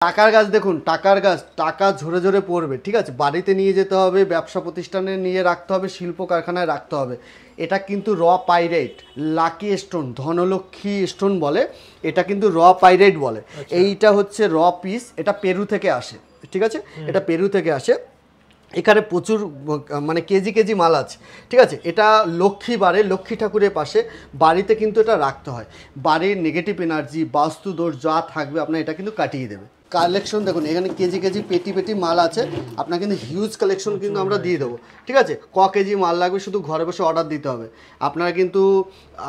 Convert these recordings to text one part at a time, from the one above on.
টাকার গাছ দেখুন, টাকার গাছ টাকা ঝরে ঝরে পড়বে, ঠিক আছে। বাড়িতে নিয়ে যেতে হবে, ব্যবসা প্রতিষ্ঠানে নিয়ে রাখতে হবে, শিল্প কারখানায় রাখতে হবে। এটা কিন্তু র pyrite, lucky stone, Dhanlaxmi stone বলে, এটা কিন্তু র পাইরাইট বলে। এইটা হচ্ছে র পিস, এটা পেরু থেকে আসে, ঠিক আছে। এটা পেরু থেকে আসে। এখানে প্রচুর মানে কেজি কেজি মাল আছে, ঠিক আছে। এটা লক্ষ্মী বারে, লক্ষ্মী ঠাকুরের পাশে বাড়িতে কিন্তু এটা রাখতে হয়। বাড়ির নেগেটিভ এনার্জি, বাস্তু দোষ যা থাকবে আপনার এটা কিন্তু কাটিয়ে দেবে। কালেকশন দেখুন, এখানে কেজি কেজি পেটি পেটি মাল আছে, আপনার কিন্তু হিউজ কালেকশন কিন্তু আমরা দিয়ে দেবো, ঠিক আছে। কেজি মাল লাগবে শুধু ঘরে বসে অর্ডার দিতে হবে। আপনারা কিন্তু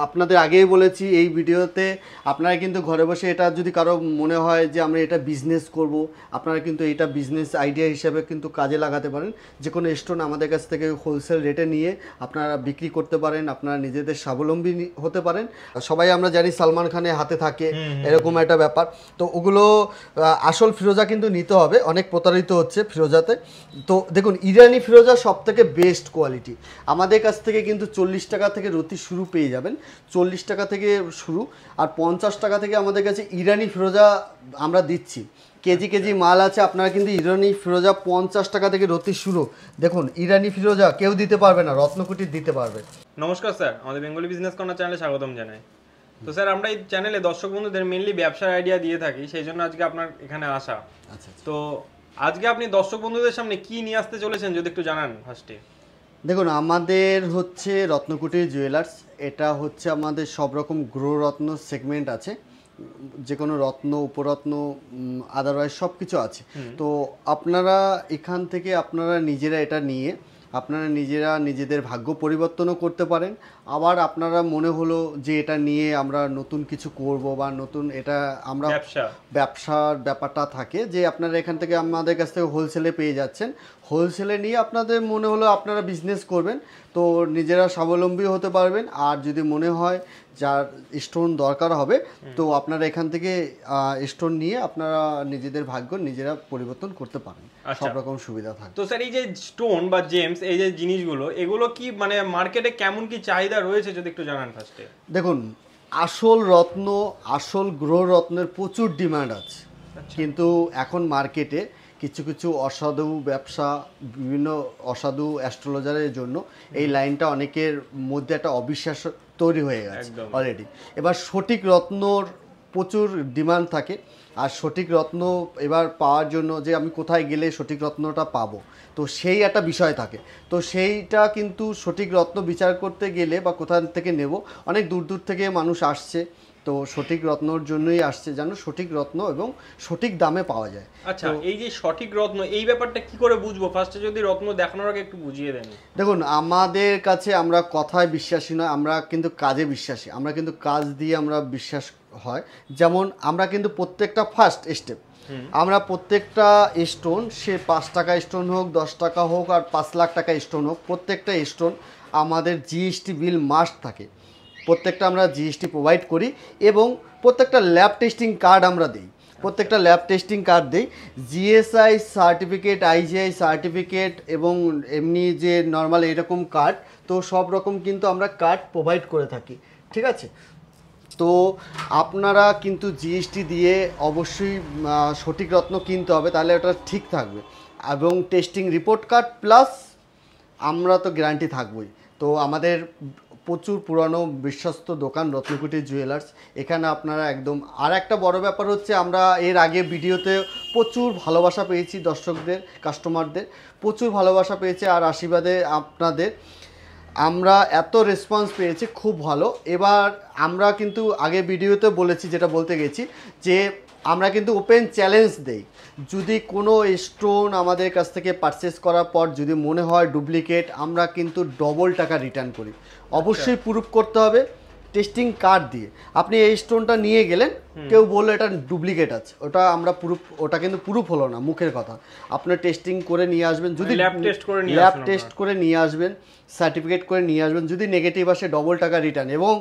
আপনাদের আগেই বলেছি এই ভিডিওতে, আপনারা কিন্তু ঘরে বসে এটা যদি কারো মনে হয় যে আমরা এটা বিজনেস করব, আপনারা কিন্তু এটা বিজনেস আইডিয়া হিসেবে কিন্তু কাজে লাগাতে পারেন। যে কোনো স্টোন আমাদের কাছ থেকে হোলসেল রেটে নিয়ে আপনারা বিক্রি করতে পারেন, আপনারা নিজেদের স্বাবলম্বী হতে পারেন। সবাই আমরা জানি সালমান খানের হাতে থাকে, এরকম একটা ব্যাপার। তো ওগুলো আসল ফিরোজা কিন্তু নিতে হবে, অনেক প্রতারিত হচ্ছে ফিরোজাতে। তো দেখুন, ইরানি ফিরোজা সব থেকে বেস্ট কোয়ালিটি। আমাদের কাছ থেকে কিন্তু 40 টাকা থেকে রতি শুরু পেয়ে যাবেন, 40 টাকা থেকে শুরু। আর 50 টাকা থেকে আমাদের কাছে ইরানি ফিরোজা আমরা দিচ্ছি। কেজি কেজি মাল আছে, আপনারা কিন্তু ইরানি ফিরোজা 50 টাকা থেকে রতি শুরু। দেখুন, ইরানি ফিরোজা কেউ দিতে পারবে না, রত্নকুটির দিতে পারবে। নমস্কার স্যার, আমাদের বেঙ্গলি বিজনেস কর্নার চ্যানেলে স্বাগতম জানাই। তো স্যার, আমরা এই চ্যানেলে দর্শক বন্ধুদের মেইনলি ব্যবসার আইডিয়া দিয়ে থাকি, সেই জন্য আজকে আপনার এখানে আসা। আচ্ছা, তো আজকে আপনি দর্শক বন্ধুদের সামনে কি নিয়ে আসতে চলেছেন যদি একটু জানান ফার্স্টে। দেখুন, আমাদের হচ্ছে রত্নকুটির জুয়েলার্স। এটা হচ্ছে আমাদের সব রকম গ্রহ রত্ন সেগমেন্ট আছে, যে কোনো রত্ন, উপরত্ন, আদারওয়াইজ সব কিছু আছে। তো আপনারা এখান থেকে আপনারা নিজেরা এটা নিয়ে আপনারা নিজেরা নিজেদের ভাগ্য পরিবর্তনও করতে পারেন। আবার আপনারা মনে হলো যে এটা নিয়ে আমরা নতুন কিছু করব বা নতুন এটা আমরা ব্যবসার ব্যাপারটা থাকে, যে আপনারা এখান থেকে আমাদের কাছ থেকে হোলসেলে পেয়ে যাচ্ছেন। হোলসেলে নিয়ে আপনাদের মনে হলো আপনারা বিজনেস করবেন, তো নিজেরা স্বাবলম্বী হতে পারবেন। আর যদি মনে হয় যার স্টোন দরকার হবে, তো আপনারা এখান থেকে স্টোন নিয়ে আপনারা নিজেদের ভাগ্য নিজেরা পরিবর্তন করতে পারেন, সব রকম সুবিধা থাকে। তো স্যার, এই যে স্টোন বা জেমস, এই যে জিনিসগুলো, এগুলো কি মানে মার্কেটে কেমন কি চাহিদা রয়েছে যদি একটু জানান ফার্স্টে। দেখুন, আসল রত্ন, আসল গ্রহ রত্নের প্রচুর ডিমান্ড আছে, কিন্তু এখন মার্কেটে কিছু কিছু অসাধু ব্যবসা, বিভিন্ন অসাধু অ্যাস্ট্রোলজারের জন্য এই লাইনটা অনেকের মধ্যে একটা অবিশ্বাস তৈরি হয়ে গেছে অলরেডি। এবার সঠিক রত্নর প্রচুর ডিমান্ড থাকে, আর সঠিক রত্ন এবার পাওয়ার জন্য যে আমি কোথায় গেলে সঠিক রত্নটা পাবো, তো সেই একটা বিষয় থাকে। তো সেইটা কিন্তু সঠিক রত্ন বিচার করতে গেলে বা কোথা থেকে নেব, অনেক দূর দূর থেকে মানুষ আসছে, তো সঠিক রত্নর জন্যই আসছে, যেন সঠিক রত্ন এবং সঠিক দামে পাওয়া যায়। আচ্ছা, এই যে সঠিক রত্ন, এই ব্যাপারটা কি করে বুঝবো ফার্স্টে, যদি রত্ন দেখানোর আগে একটু বুঝিয়ে দেন। দেখুন, আমাদের কাছে আমরা কথায় বিশ্বাসী নয়, আমরা কিন্তু কাজে বিশ্বাসী। আমরা কিন্তু কাজ দিয়ে আমরা বিশ্বাস হয়। যেমন আমরা কিন্তু প্রত্যেকটা ফার্স্ট স্টেপ, আমরা প্রত্যেকটা স্টোন, সে 5 টাকা স্টোন হোক, 10 টাকা হোক, আর 5 লাখ টাকা স্টোন হোক, প্রত্যেকটা স্টোন আমাদের জিএসটি বিল মাস্ট থাকে। প্রত্যেকটা আমরা জিএসটি প্রোভাইড করি, এবং প্রত্যেকটা ল্যাব টেস্টিং কার্ড আমরা দিই। প্রত্যেকটা ল্যাব টেস্টিং কার্ড দিই, জিএসআই সার্টিফিকেট, আইজিআই সার্টিফিকেট, এবং এমনি যে নর্মাল এরকম কার্ড, তো সব রকম কিন্তু আমরা কার্ড প্রোভাইড করে থাকি, ঠিক আছে। তো আপনারা কিন্তু জিএসটি দিয়ে অবশ্যই সঠিক রত্ন কিনতে হবে, তাহলে ওটা ঠিক থাকবে। এবং টেস্টিং রিপোর্ট কার্ড প্লাস আমরা তো গ্যারান্টি থাকবই। তো আমাদের প্রচুর পুরানো বিশ্বস্ত দোকান রত্নকুটি জুয়েলার্স, এখানে আপনারা একদম। আর একটা বড় ব্যাপার হচ্ছে, আমরা এর আগে ভিডিওতে প্রচুর ভালোবাসা পেয়েছি, দর্শকদের, কাস্টমারদের প্রচুর ভালোবাসা পেয়েছে, আর আশীর্বাদে আপনাদের আমরা এত রেসপন্স পেয়েছি, খুব ভালো। এবার আমরা কিন্তু আগে ভিডিওতে বলেছি, যেটা বলতে গেছি, যে আমরা কিন্তু ওপেন চ্যালেঞ্জ দেই। যদি কোনো স্টোন আমাদের কাছ থেকে পারচেস করার পর যদি মনে হয় ডুপ্লিকেট, আমরা কিন্তু ডবল টাকা রিটার্ন করি। অবশ্যই প্রুফ করতে হবে টেস্টিং কার্ড দিয়ে। আপনি এই স্টোনটা নিয়ে গেলেন, কেউ বললো এটা ডুপ্লিকেট আছে, ওটা আমরা প্রুফ, ওটা কিন্তু প্রুফ হলো না, মুখের কথা। আপনার টেস্টিং করে নিয়ে আসবেন, যদি ল্যাব টেস্ট করে নিয়ে আসবেন, সার্টিফিকেট করে নিয়ে আসবেন। যদি নেগেটিভ আসে, ডবল টাকা রিটার্ন, এবং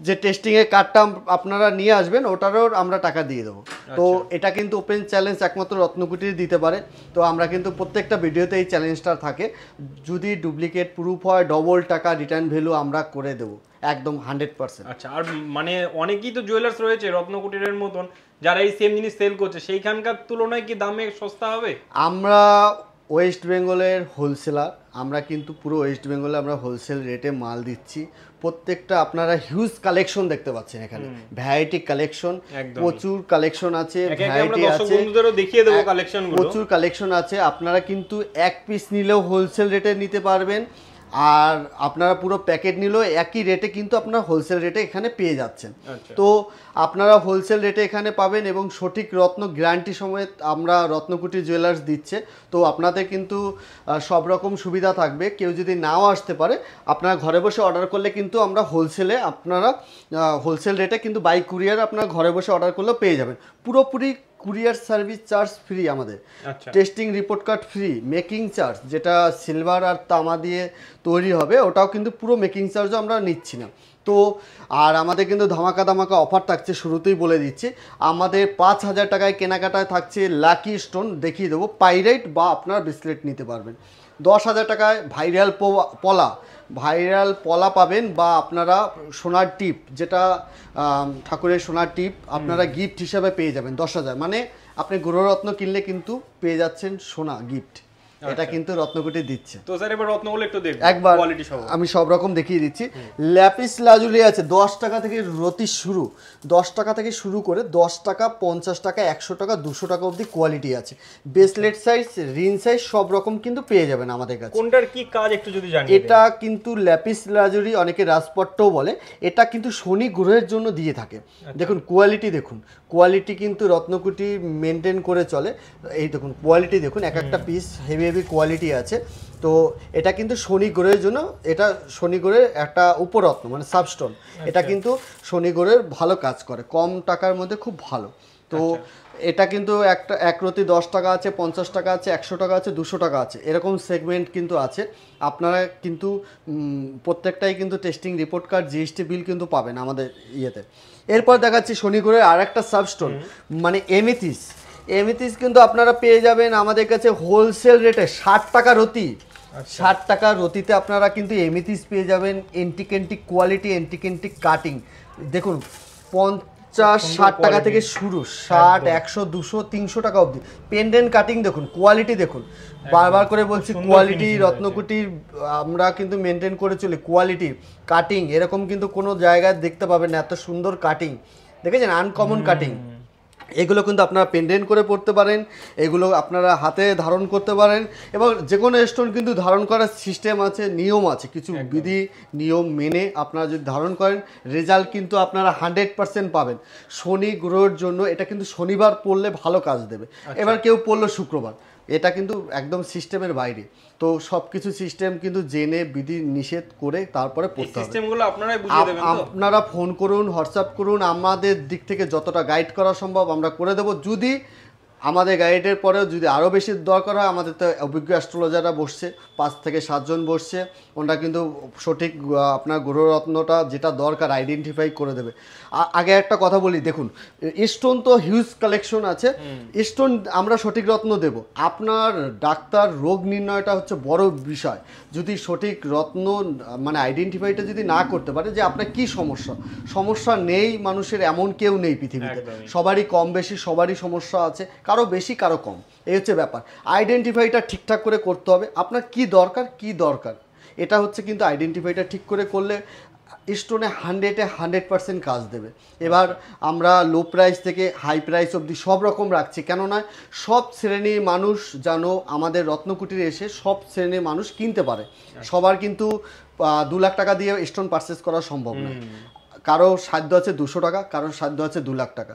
যে টেস্টিংয়ের কার্ডটা আপনারা নিয়ে আসবেন, ওটারও আমরা টাকা দিয়ে দেবো। তো এটা কিন্তু ওপেন চ্যালেঞ্জ একমাত্র রত্নকুটির দিতে পারে। তো আমরা কিন্তু প্রত্যেকটা ভিডিওতে এই চ্যালেঞ্জটা থাকে, যদি ডুপ্লিকেট প্রুফ হয়, ডবল টাকা রিটার্ন ভ্যালু আমরা করে দেবো, একদম 100%। আচ্ছা, আর মানে অনেকেই তো জুয়েলার্স রয়েছে রত্নকুটিরের মতন, যারা এই সেম জিনিস সেল করছে সেইখানকার তুলনায় কি দামে সস্তা হবে? আমরা ওয়েস্ট বেঙ্গলের হোলসেলার, আমরা কিন্তু পুরো ওয়েস্ট বেঙ্গলে আমরা হোলসেল রেটে মাল দিচ্ছি। প্রত্যেকটা আপনারা হিউজ কালেকশন দেখতে পাচ্ছেন এখানে, ভ্যারাইটি কালেকশন, প্রচুর কালেকশন আছে, ভ্যারাইটি আছে, দেখিয়ে দেবো কালেকশন, প্রচুর কালেকশন আছে। আপনারা কিন্তু এক পিস নিলেও হোলসেল রেটে নিতে পারবেন, আর আপনারা পুরো প্যাকেট নিলেও একই রেটে কিন্তু আপনারা হোলসেল রেটে এখানে পেয়ে যাচ্ছেন। তো আপনারা হোলসেল রেটে এখানে পাবেন এবং সঠিক রত্ন গ্যারান্টি সমেত আমরা রত্নকুটি জুয়েলার্স দিচ্ছে। তো আপনাদের কিন্তু সব রকম সুবিধা থাকবে। কেউ যদি নাও আসতে পারে, আপনারা ঘরে বসে অর্ডার করলে কিন্তু আমরা হোলসেলে আপনারা হোলসেল রেটে কিন্তু বাই কুরিয়ার আপনারা ঘরে বসে অর্ডার করলেও পেয়ে যাবেন। পুরোপুরি কুরিয়ার সার্ভিস চার্জ ফ্রি আমাদের, testing report card free, making charge যেটা সিলভার আর তামা দিয়ে তৈরি হবে ওটাও কিন্তু পুরো মেকিং চার্জও আমরা নিচ্ছি না। তো আর আমাদের কিন্তু ধামাকা ধামাকা অফার থাকছে, শুরুতেই বলে দিচ্ছি। আমাদের 5,000 টাকায় কেনাকাটায় থাকছে লাকি স্টোন, দেখিয়ে দেবো, পাইরাইট বা আপনারা ব্রেসলেট নিতে পারবেন। 10,000 টাকায় ভাইরাল পলা পাবেন, বা আপনারা সোনার টিপ, যেটা ঠাকুরের সোনার টিপ আপনারা গিফট হিসাবে পেয়ে যাবেন 10,000। মানে আপনি গ্রহরত্ন কিনলে কিন্তু পেয়ে যাচ্ছেন সোনা গিফট, এটা কিন্তু রত্নকুটি দিচ্ছে। তো স্যার এবার রত্নগুলো একটু দেখুন একবার, কোয়ালিটি সহ আমি সব রকম দেখিয়ে দিচ্ছি। ল্যাপিস লাজুলি আছে 10 টাকা থেকে রতি শুরু, 10 টাকা থেকে শুরু করে 10 টাকা, 50 টাকা, 100 টাকা, 200 টাকা অবধি কোয়ালিটি আছে। ব্রেসলেট সাইজ, রিং সাইজ সব রকম কিন্তু পেয়ে যাবেন আমাদের কাছে। কোনটার কি কাজ একটু যদি জানিয়ে এটা কিন্তু ল্যাপিস লাজুলি, অনেকে রাজপট্টও বলে, এটা কিন্তু শনি গ্রহের জন্য দিয়ে থাকে। দেখুন কোয়ালিটি, দেখুন কোয়ালিটি কিন্তু রত্নকুটি মেনটেন করে চলে। এই দেখুন কোয়ালিটি দেখুন, এক একটা পিস হেভি হেভি কোয়ালিটি আছে। তো এটা কিন্তু শনি গ্রহের জন্য, এটা শনি গ্রহের একটা উপরত্ন মানে সাবস্টোন। এটা কিন্তু শনি গ্রহের ভালো কাজ করে, কম টাকার মধ্যে খুব ভালো। তো এটা কিন্তু একটা এক রতি 10 টাকা আছে, 50 টাকা আছে, 100 টাকা আছে, 200 টাকা আছে, এরকম সেগমেন্ট কিন্তু আছে। আপনারা কিন্তু প্রত্যেকটাই কিন্তু testing report card, GST bill কিন্তু পাবেন আমাদের ইয়েতে। এরপর দেখাচ্ছি শনি গ্রহের আর একটা সাবস্টোন মানে এমিথিস কিন্তু আপনারা পেয়ে যাবেন আমাদের কাছে হোলসেল রেটে 60 টাকা রতি। 60 টাকা রতিতে আপনারা কিন্তু এমিথিস পেয়ে যাবেন, এন্টিক কোয়ালিটি, এন্টিক কাটিং। দেখুন 50-60 টাকা থেকে শুরু, 60, 100, 200, 300 টাকা অবধি। পেন্ডেন্ট কাটিং দেখুন, কোয়ালিটি দেখুন, বারবার করে বলছি কোয়ালিটি রত্নকুটির আমরা কিন্তু মেনটেন করে চলি। কোয়ালিটি কাটিং এরকম কিন্তু কোনো জায়গায় দেখতে পাবেন না, এত সুন্দর কাটিং দেখেছেন, আনকমন কাটিং। এগুলো কিন্তু আপনারা পেন্ডেন্ট করে পড়তে পারেন, এগুলো আপনারা হাতে ধারণ করতে পারেন, এবং যে কোনো স্টোন কিন্তু ধারণ করার সিস্টেম আছে, নিয়ম আছে, কিছু বিধি নিয়ম মেনে আপনারা যদি ধারণ করেন রেজাল্ট কিন্তু আপনারা 100% পাবেন। শনি গ্রহের জন্য এটা কিন্তু শনিবার পড়লে ভালো কাজ দেবে। এবার কেউ পড়লো শুক্রবার, এটা কিন্তু একদম সিস্টেমের বাইরে। তো সব কিছু সিস্টেম কিন্তু জেনে বিধি নিষেধ করে তারপরে পড়তে হবে। সিস্টেমগুলো আপনারাই বুঝিয়ে দেবেন তো? আপনারা ফোন করুন, হোয়াটসঅ্যাপ করুন, আমাদের দিক থেকে যতটা গাইড করা সম্ভব আমরা করে দেবো। যদি আমাদের গাইডের পরেও যদি আরও বেশি দরকার হয়, আমাদের তো অভিজ্ঞ অ্যাস্ট্রোলজাররা বসছে, 5 থেকে 7 জন বসছে, ওনারা কিন্তু সঠিক আপনার গ্রহরত্নটা যেটা দরকার আইডেন্টিফাই করে দেবে। আগে একটা কথা বলি, দেখুন স্টোন তো হিউজ কালেকশন আছে, স্টোন আমরা সঠিক রত্ন দেব। আপনার ডাক্তার রোগ নির্ণয়টা হচ্ছে বড় বিষয়। যদি সঠিক রত্ন মানে আইডেন্টিফাইটা যদি না করতে পারে যে আপনার কি সমস্যা নেই, মানুষের এমন কেউ নেই পৃথিবীতে, সবারই কম বেশি সবারই সমস্যা আছে, কারো বেশি কারো কম, এই হচ্ছে ব্যাপার। আইডেন্টিফাইটা ঠিকঠাক করে করতে হবে, আপনার কি দরকার এটা হচ্ছে কিন্তু আইডেন্টিফাইটা ঠিক করে করলে স্টোনে 100% কাজ দেবে। এবার আমরা লো প্রাইস থেকে হাই প্রাইস অবধি সব রকম রাখছি, কেননা সব শ্রেণীর মানুষ যেন আমাদের রত্নকুটিরে এসে সব শ্রেণীর মানুষ কিনতে পারে। সবার কিন্তু 2 লাখ টাকা দিয়ে স্টোন পারচেস করা সম্ভব নয়। কারো সাধ্য আছে 200 টাকা, কারো সাধ্য আছে 2 লাখ টাকা,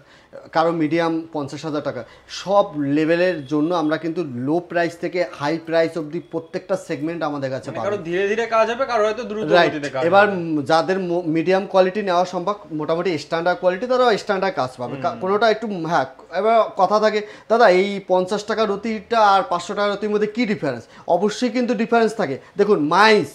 কারো মিডিয়াম 50,000 টাকা। সব লেভেলের জন্য আমরা কিন্তু লো প্রাইস থেকে হাই প্রাইস অবধি প্রত্যেকটা সেগমেন্ট আমাদের কাছে পাবেন। কারো ধীরে ধীরে কাজ হবে, কারো হয়তো দ্রুত গতিতে কাজ হবে। এবার যাদের মিডিয়াম কোয়ালিটি নেওয়া সম্ভব, মোটামুটি স্ট্যান্ডার্ড কোয়ালিটি, তারা স্ট্যান্ডার্ড কাজ পাবে। কোনোটা একটু হ্যাঁ, এবার কথা থাকে দাদা এই 50 টাকা রতিটা আর 500 টাকা রতির মধ্যে কী ডিফারেন্স? অবশ্যই কিন্তু ডিফারেন্স থাকে। দেখুন মাইন্স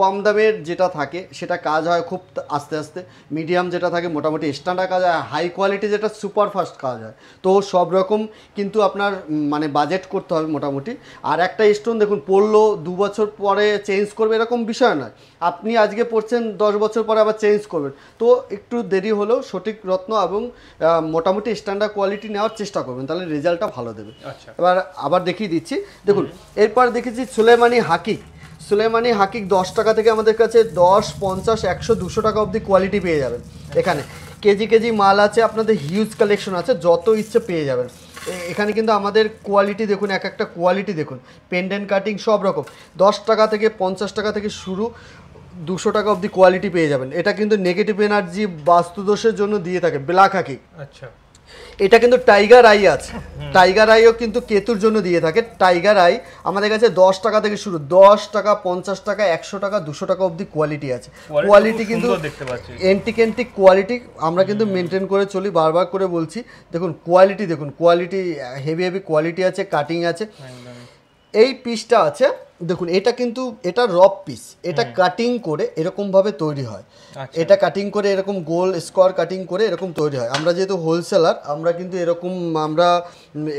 কম দামের যেটা থাকে সেটা কাজ হয় খুব আস্তে আস্তে, মিডিয়াম যেটা থাকে মোটামুটি স্ট্যান্ডার্ড কাজ হয়, হাই কোয়ালিটি যেটা সুপার ফাস্ট কাজ হয়। তো সব রকম কিন্তু আপনার মানে বাজেট করতে হবে মোটামুটি। আর একটা স্টোন দেখুন পড়লো 2 বছর পরে চেঞ্জ করবে এরকম বিষয় নয়, আপনি আজকে পড়ছেন 10 বছর পরে আবার চেঞ্জ করবেন, তো একটু দেরি হলেও সঠিক রত্ন এবং মোটামুটি স্ট্যান্ডার্ড কোয়ালিটি নেওয়ার চেষ্টা করবেন, তাহলে রেজাল্টটা ভালো দেবে। এবার আবার দেখিয়ে দিচ্ছি দেখুন, এরপর দেখেছি সুলেমানি হাকিক। সুলেমানি হাকিক 10 টাকা থেকে আমাদের কাছে 10, 50, 100, 200 টাকা অবধি কোয়ালিটি পেয়ে যাবেন। এখানে কেজি কেজি মাল আছে, আপনাদের হিউজ কালেকশন আছে, যত ইচ্ছে পেয়ে যাবেন। এখানে কিন্তু আমাদের কোয়ালিটি দেখুন, এক একটা কোয়ালিটি দেখুন, পেন্ডেন্ট কাটিং সব রকম 10 টাকা থেকে 50 টাকা থেকে শুরু, 200 টাকা অবধি কোয়ালিটি পেয়ে যাবেন। এটা কিন্তু নেগেটিভ এনার্জি বাস্তুদোষের জন্য দিয়ে থাকে ব্ল্যাক হাকিক। আচ্ছা, এটা কিন্তু টাইগার আই আছে, টাইগার আইও কিন্তু কেতুর জন্য দিয়ে থাকে। টাইগার আই আমাদের কাছে 10 টাকা থেকে শুরু, 10 টাকা, 50 টাকা, 100 টাকা, 200 টাকা অবধি কোয়ালিটি আছে। কোয়ালিটি কিন্তু এন্টিক কোয়ালিটি আমরা কিন্তু মেনটেন করে চলি, বারবার করে বলছি। দেখুন কোয়ালিটি, দেখুন কোয়ালিটি হেভি হেভি কোয়ালিটি আছে, কাটিং আছে। এই পিসটা আছে দেখুন, এটা কিন্তু এটা রব পিস, এটা কাটিং করে এরকমভাবে তৈরি হয়। এটা কাটিং করে এরকম গোল স্কোয়ার কাটিং করে এরকম তৈরি হয়। আমরা যেহেতু হোলসেলার, আমরা কিন্তু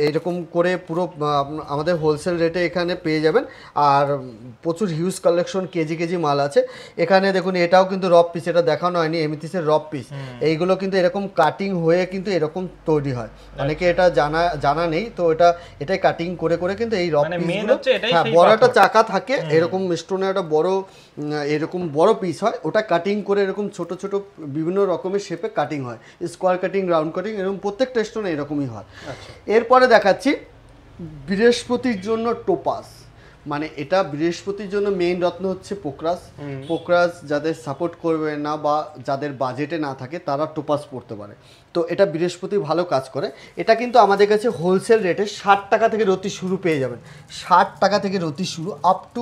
এরকম করে পুরো আমাদের হোলসেল রেটে এখানে পেয়ে যাবেন। আর প্রচুর হিউজ কালেকশন, কেজি কেজি মাল আছে এখানে। দেখুন এটাও কিন্তু রব পিস, এটা দেখানো হয়নি, এমিথিসের রব পিস। এইগুলো কিন্তু এরকম কাটিং হয়ে কিন্তু এরকম তৈরি হয়, অনেকে এটা জানা নেই, তো এটাই কাটিং করে করে কিন্তু এই রব পিসগুলো, হ্যাঁ বড় একটা চাকা থাকে এরকম স্টোনের একটা বড় এরকম বড় পিস হয়, ওটা কাটিং করে এরকম ছোট ছোট বিভিন্ন রকমের শেপে কাটিং হয়, স্কোয়ার কাটিং, রাউন্ড কাটিং, এরকম প্রত্যেকটা স্টোনে এরকমই হয়। এরপরে দেখাচ্ছি বৃহস্পতির জন্য টোপাস, মানে এটা বৃহস্পতির জন্য মেইন রত্ন হচ্ছে পোকরাস। পোকরাস যাদের সাপোর্ট করবে না বা যাদের বাজেটে না থাকে তারা টোপাস পড়তে পারে, তো এটা বৃহস্পতি ভালো কাজ করে। এটা কিন্তু আমাদের কাছে হোলসেল রেটে 60 টাকা থেকে রতি শুরু পেয়ে যাবেন। 60 টাকা থেকে রতি শুরু, আপ টু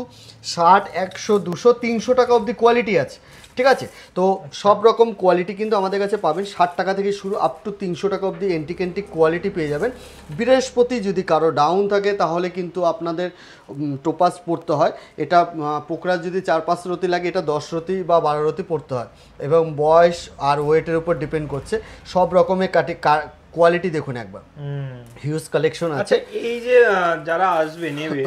60, 100, 200, 300 টাকা অবধি কোয়ালিটি আছে, ঠিক আছে। তো সব রকম কোয়ালিটি কিন্তু আমাদের কাছে পাবেন। 60 টাকা থেকে শুরু আপ টু 300 টাকা অবধি এন্টিক কোয়ালিটি পেয়ে যাবেন। বৃহস্পতি যদি কারো ডাউন থাকে তাহলে কিন্তু আপনাদের টোপাস পড়তে হয়। এটা পোকরাস যদি 4-5 রতি লাগে, এটা 10 রতি বা 12 রতি পড়তে হয়, এবং বয়স আর ওয়েটের উপর ডিপেন্ড করছে। সব রকমের কোয়ালিটি দেখুন একবার, হিউজ কালেকশন আছে। এই যে যারা আসবে নেবে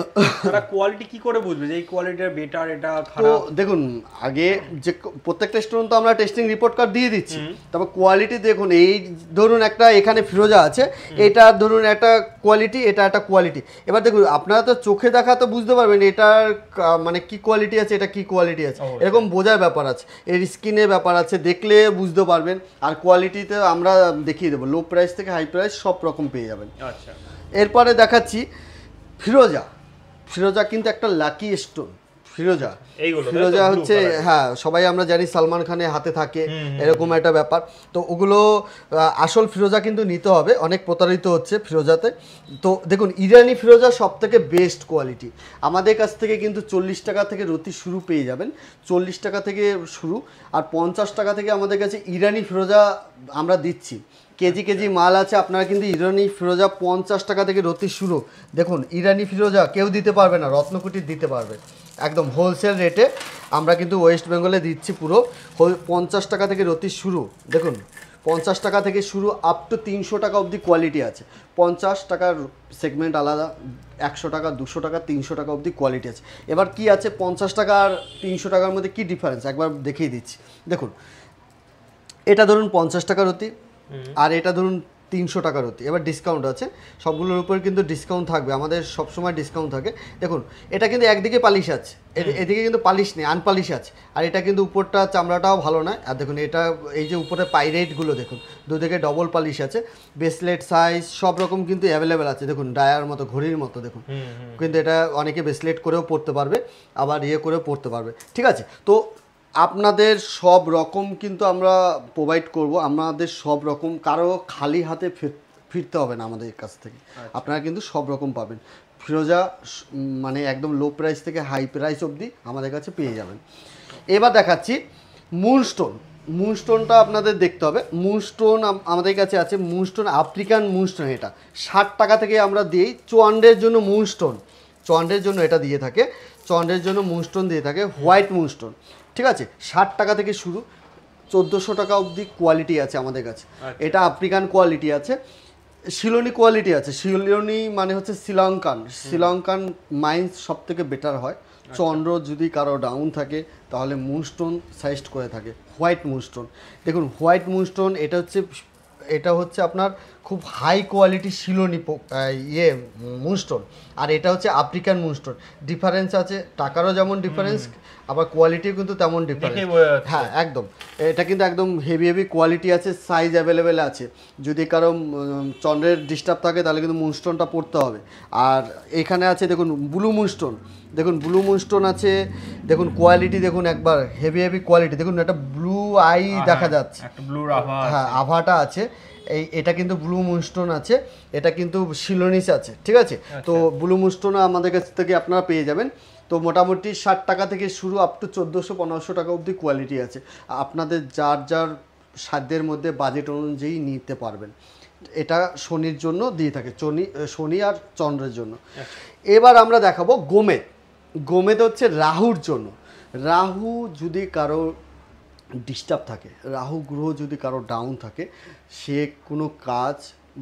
তারা কোয়ালিটি কি করে বুঝবে যে এই কোয়ালিটিটা বেটার এটা খারাপ? তো দেখুন আগে যে প্রত্যেকটা স্টোন তো আমরা টেস্টিং রিপোর্ট কার্ড দিয়ে দিচ্ছি, তবে কোয়ালিটি দেখুন, এই ধরুন একটা এখানে ফিরোজা আছে, এটা ধরুন একটা কোয়ালিটি, এটা একটা কোয়ালিটি। এবার দেখুন আপনারা তো চোখে দেখা তো বুঝতে পারবেন এটার মানে কি কোয়ালিটি আছে, এটা কি কোয়ালিটি আছে, এরকম বোঝার ব্যাপার আছে, এর স্কিনের ব্যাপার আছে, দেখলে বুঝতে পারবেন। আর কোয়ালিটিতে আমরা দেখিয়ে দেবো, লো প্রাইস থেকে হাই প্রাইস সব রকম পেয়ে যাবেন। আচ্ছা, এরপরে দেখাচ্ছি ফিরোজা। ফিরোজা কিন্তু একটা লাকি স্টোন। ফিরোজা হচ্ছে, হ্যাঁ সবাই আমরা জানি সালমান খানের হাতে থাকে, এরকম একটা ব্যাপার। তো ওগুলো আসল ফিরোজা কিন্তু নিতে হবে, অনেক প্রতারিত হচ্ছে ফিরোজাতে। তো দেখুন ইরানি ফিরোজা সব থেকে বেস্ট কোয়ালিটি। আমাদের কাছ থেকে কিন্তু 40 টাকা থেকে রতি শুরু পেয়ে যাবেন, 40 টাকা থেকে শুরু। আর 50 টাকা থেকে আমাদের কাছে ইরানি ফিরোজা আমরা দিচ্ছি, কেজি কেজি মাল আছে। আপনারা কিন্তু ইরানি ফিরোজা 50 টাকা থেকে রতি শুরু। দেখুন ইরানি ফিরোজা কেউ দিতে পারবে না, রত্নকুটির দিতে পারবে একদম হোলসেল রেটে। আমরা কিন্তু ওয়েস্ট বেঙ্গলে দিচ্ছি পুরো 50 টাকা থেকে রতি শুরু। দেখুন 50 টাকা থেকে শুরু আপ টু 300 টাকা অবধি কোয়ালিটি আছে। 50 টাকার সেগমেন্ট আলাদা, 100 টাকা, 200 টাকা, 300 টাকা অবধি কোয়ালিটি আছে। এবার কি আছে 50 টাকা আর 300 টাকার মধ্যে কি ডিফারেন্স একবার দেখিয়ে দিচ্ছি। দেখুন এটা ধরুন 50 টাকা রতি, আর এটা ধরুন 300 টাকা রতি। এবার ডিসকাউন্ট আছে, সবগুলোর উপর কিন্তু ডিসকাউন্ট থাকবে, আমাদের সবসময় ডিসকাউন্ট থাকে। দেখুন এটা কিন্তু একদিকে পালিশ আছে, এদিকে কিন্তু পালিশ নেই, আনপালিশ আছে। আর এটা কিন্তু উপরটা চামড়াটাও ভালো নয়। আর দেখুন এটা এই যে উপরে পাইরেটগুলো দেখুন, দুদিকে ডবল পালিশ আছে, ব্রেসলেট সাইজ সব রকম কিন্তু অ্যাভেলেবেল আছে। দেখুন ডায়ার মতো, ঘড়ির মতো দেখুন, কিন্তু এটা অনেকে ব্রেসলেট করেও পরতে পারবে, আবার ইয়ে করেও পরতে পারবে, ঠিক আছে। তো আপনাদের সব রকম কিন্তু আমরা প্রোভাইড করব, আমাদের সব রকম, কারো খালি হাতে ফিরতে হবে না আমাদের কাছ থেকে। আপনারা কিন্তু সব রকম পাবেন। ফিরোজা মানে একদম লো প্রাইস থেকে হাই প্রাইস অবধি আমাদের কাছে পেয়ে যাবেন। এবার দেখাচ্ছি মুনস্টোন। মুনস্টোনটা আপনাদের দেখতে হবে। মুনস্টোন আমাদের কাছে আছে, মুনস্টোন আফ্রিকান মুনস্টোন। এটা 60 টাকা থেকে আমরা দিই চুয়ান্ডের জন্য মুনস্টোন, চুয়ান্ডের জন্য এটা দিয়ে থাকে। চন্দ্রের জন্য মুনস্টোন দিয়ে থাকে, হোয়াইট মুনস্টোন। ঠিক আছে, 60 টাকা থেকে শুরু, 1400 টাকা অবধি কোয়ালিটি আছে আমাদের কাছে। এটা আফ্রিকান কোয়ালিটি আছে, শিলনি কোয়ালিটি আছে। শিলনি মানে হচ্ছে শ্রীলঙ্কান মাইন্স সব থেকে বেটার হয়। চন্দ্র যদি কারো ডাউন থাকে তাহলে মুনস্টোন সাজেস্ট করে থাকে হোয়াইট মুনস্টোন। দেখুন হোয়াইট মুনস্টোন এটা হচ্ছে আপনার খুব হাই কোয়ালিটি শিলনি মুনস্টোন, আর এটা হচ্ছে আফ্রিকান মুনস্টোন। ডিফারেন্স আছে, টাকারও যেমন ডিফারেন্স, আবার কোয়ালিটিও কিন্তু তেমন ডিফারেন্স। হ্যাঁ একদম, এটা কিন্তু একদম হেভি কোয়ালিটি আছে, সাইজ অ্যাভেলেবেল আছে। যদি কারো চন্দ্রের ডিস্টার্ব থাকে তাহলে কিন্তু মুনস্টোনটা পড়তে হবে। আর এখানে আছে দেখুন ব্লু মুনস্টোন, দেখুন ব্লু মুনস্টোন আছে, দেখুন কোয়ালিটি দেখুন একবার হেভি কোয়ালিটি। দেখুন একটা ব্লু আই দেখা যাচ্ছে, হ্যাঁ আভাটা আছে। এটা কিন্তু ব্লু মুনস্টোন আছে, এটা কিন্তু শিলনিস আছে। ঠিক আছে, তো ব্লু মুনস্টোন আমাদের কাছ থেকে আপনারা পেয়ে যাবেন। তো মোটামুটি 60 টাকা থেকে শুরু আপ টু 1400-1500 টাকা অবধি কোয়ালিটি আছে। আপনাদের যার সাধ্যের মধ্যে বাজেট অনুযায়ী নিতে পারবেন। এটা শনির জন্য দিয়ে থাকে, শনি আর চন্দ্রের জন্য। এবার আমরা দেখাবো গোমেদ হচ্ছে রাহুর জন্য। রাহু যদি কারো ডিস্টার্ব থাকে, রাহু গ্রহ যদি কারো ডাউন থাকে, সে কোনো কাজ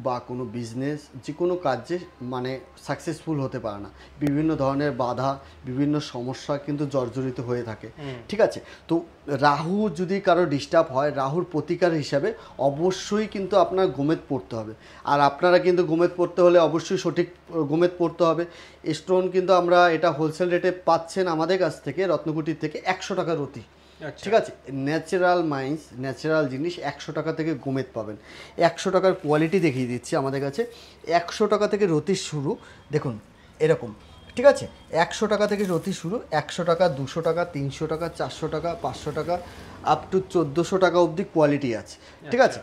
বা কোনো বিজনেস যে কোনো কাজে মানে সাকসেসফুল হতে পারে না। বিভিন্ন ধরনের বাধা, বিভিন্ন সমস্যা কিন্তু জর্জরিত হয়ে থাকে। ঠিক আছে, তো রাহু যদি কারো ডিস্টার্ব হয়, রাহুর প্রতিকার হিসাবে অবশ্যই কিন্তু আপনার গোমেদ পড়তে হবে। আর আপনারা কিন্তু গোমেদ পড়তে হলে অবশ্যই সঠিক গোমেদ পড়তে হবে। স্টোন কিন্তু আমরা এটা হোলসেল রেটে পাচ্ছেন আমাদের কাছ থেকে, রত্নকুটির থেকে 100 টাকা রতি। ঠিক আছে, ন্যাচারাল মাইন্স, ন্যাচারাল জিনিস 100 টাকা থেকে গোমেদ পাবেন। 100 টাকার কোয়ালিটি দেখিয়ে দিচ্ছি আমাদের কাছে। 100 টাকা থেকে রতি শুরু, দেখুন এরকম। ঠিক আছে, 100 টাকা থেকে রতি শুরু, 100 টাকা, 200 টাকা, 300 টাকা, 400 টাকা, 500 টাকা, আপ টু 1400 টাকা অবধি কোয়ালিটি আছে। ঠিক আছে,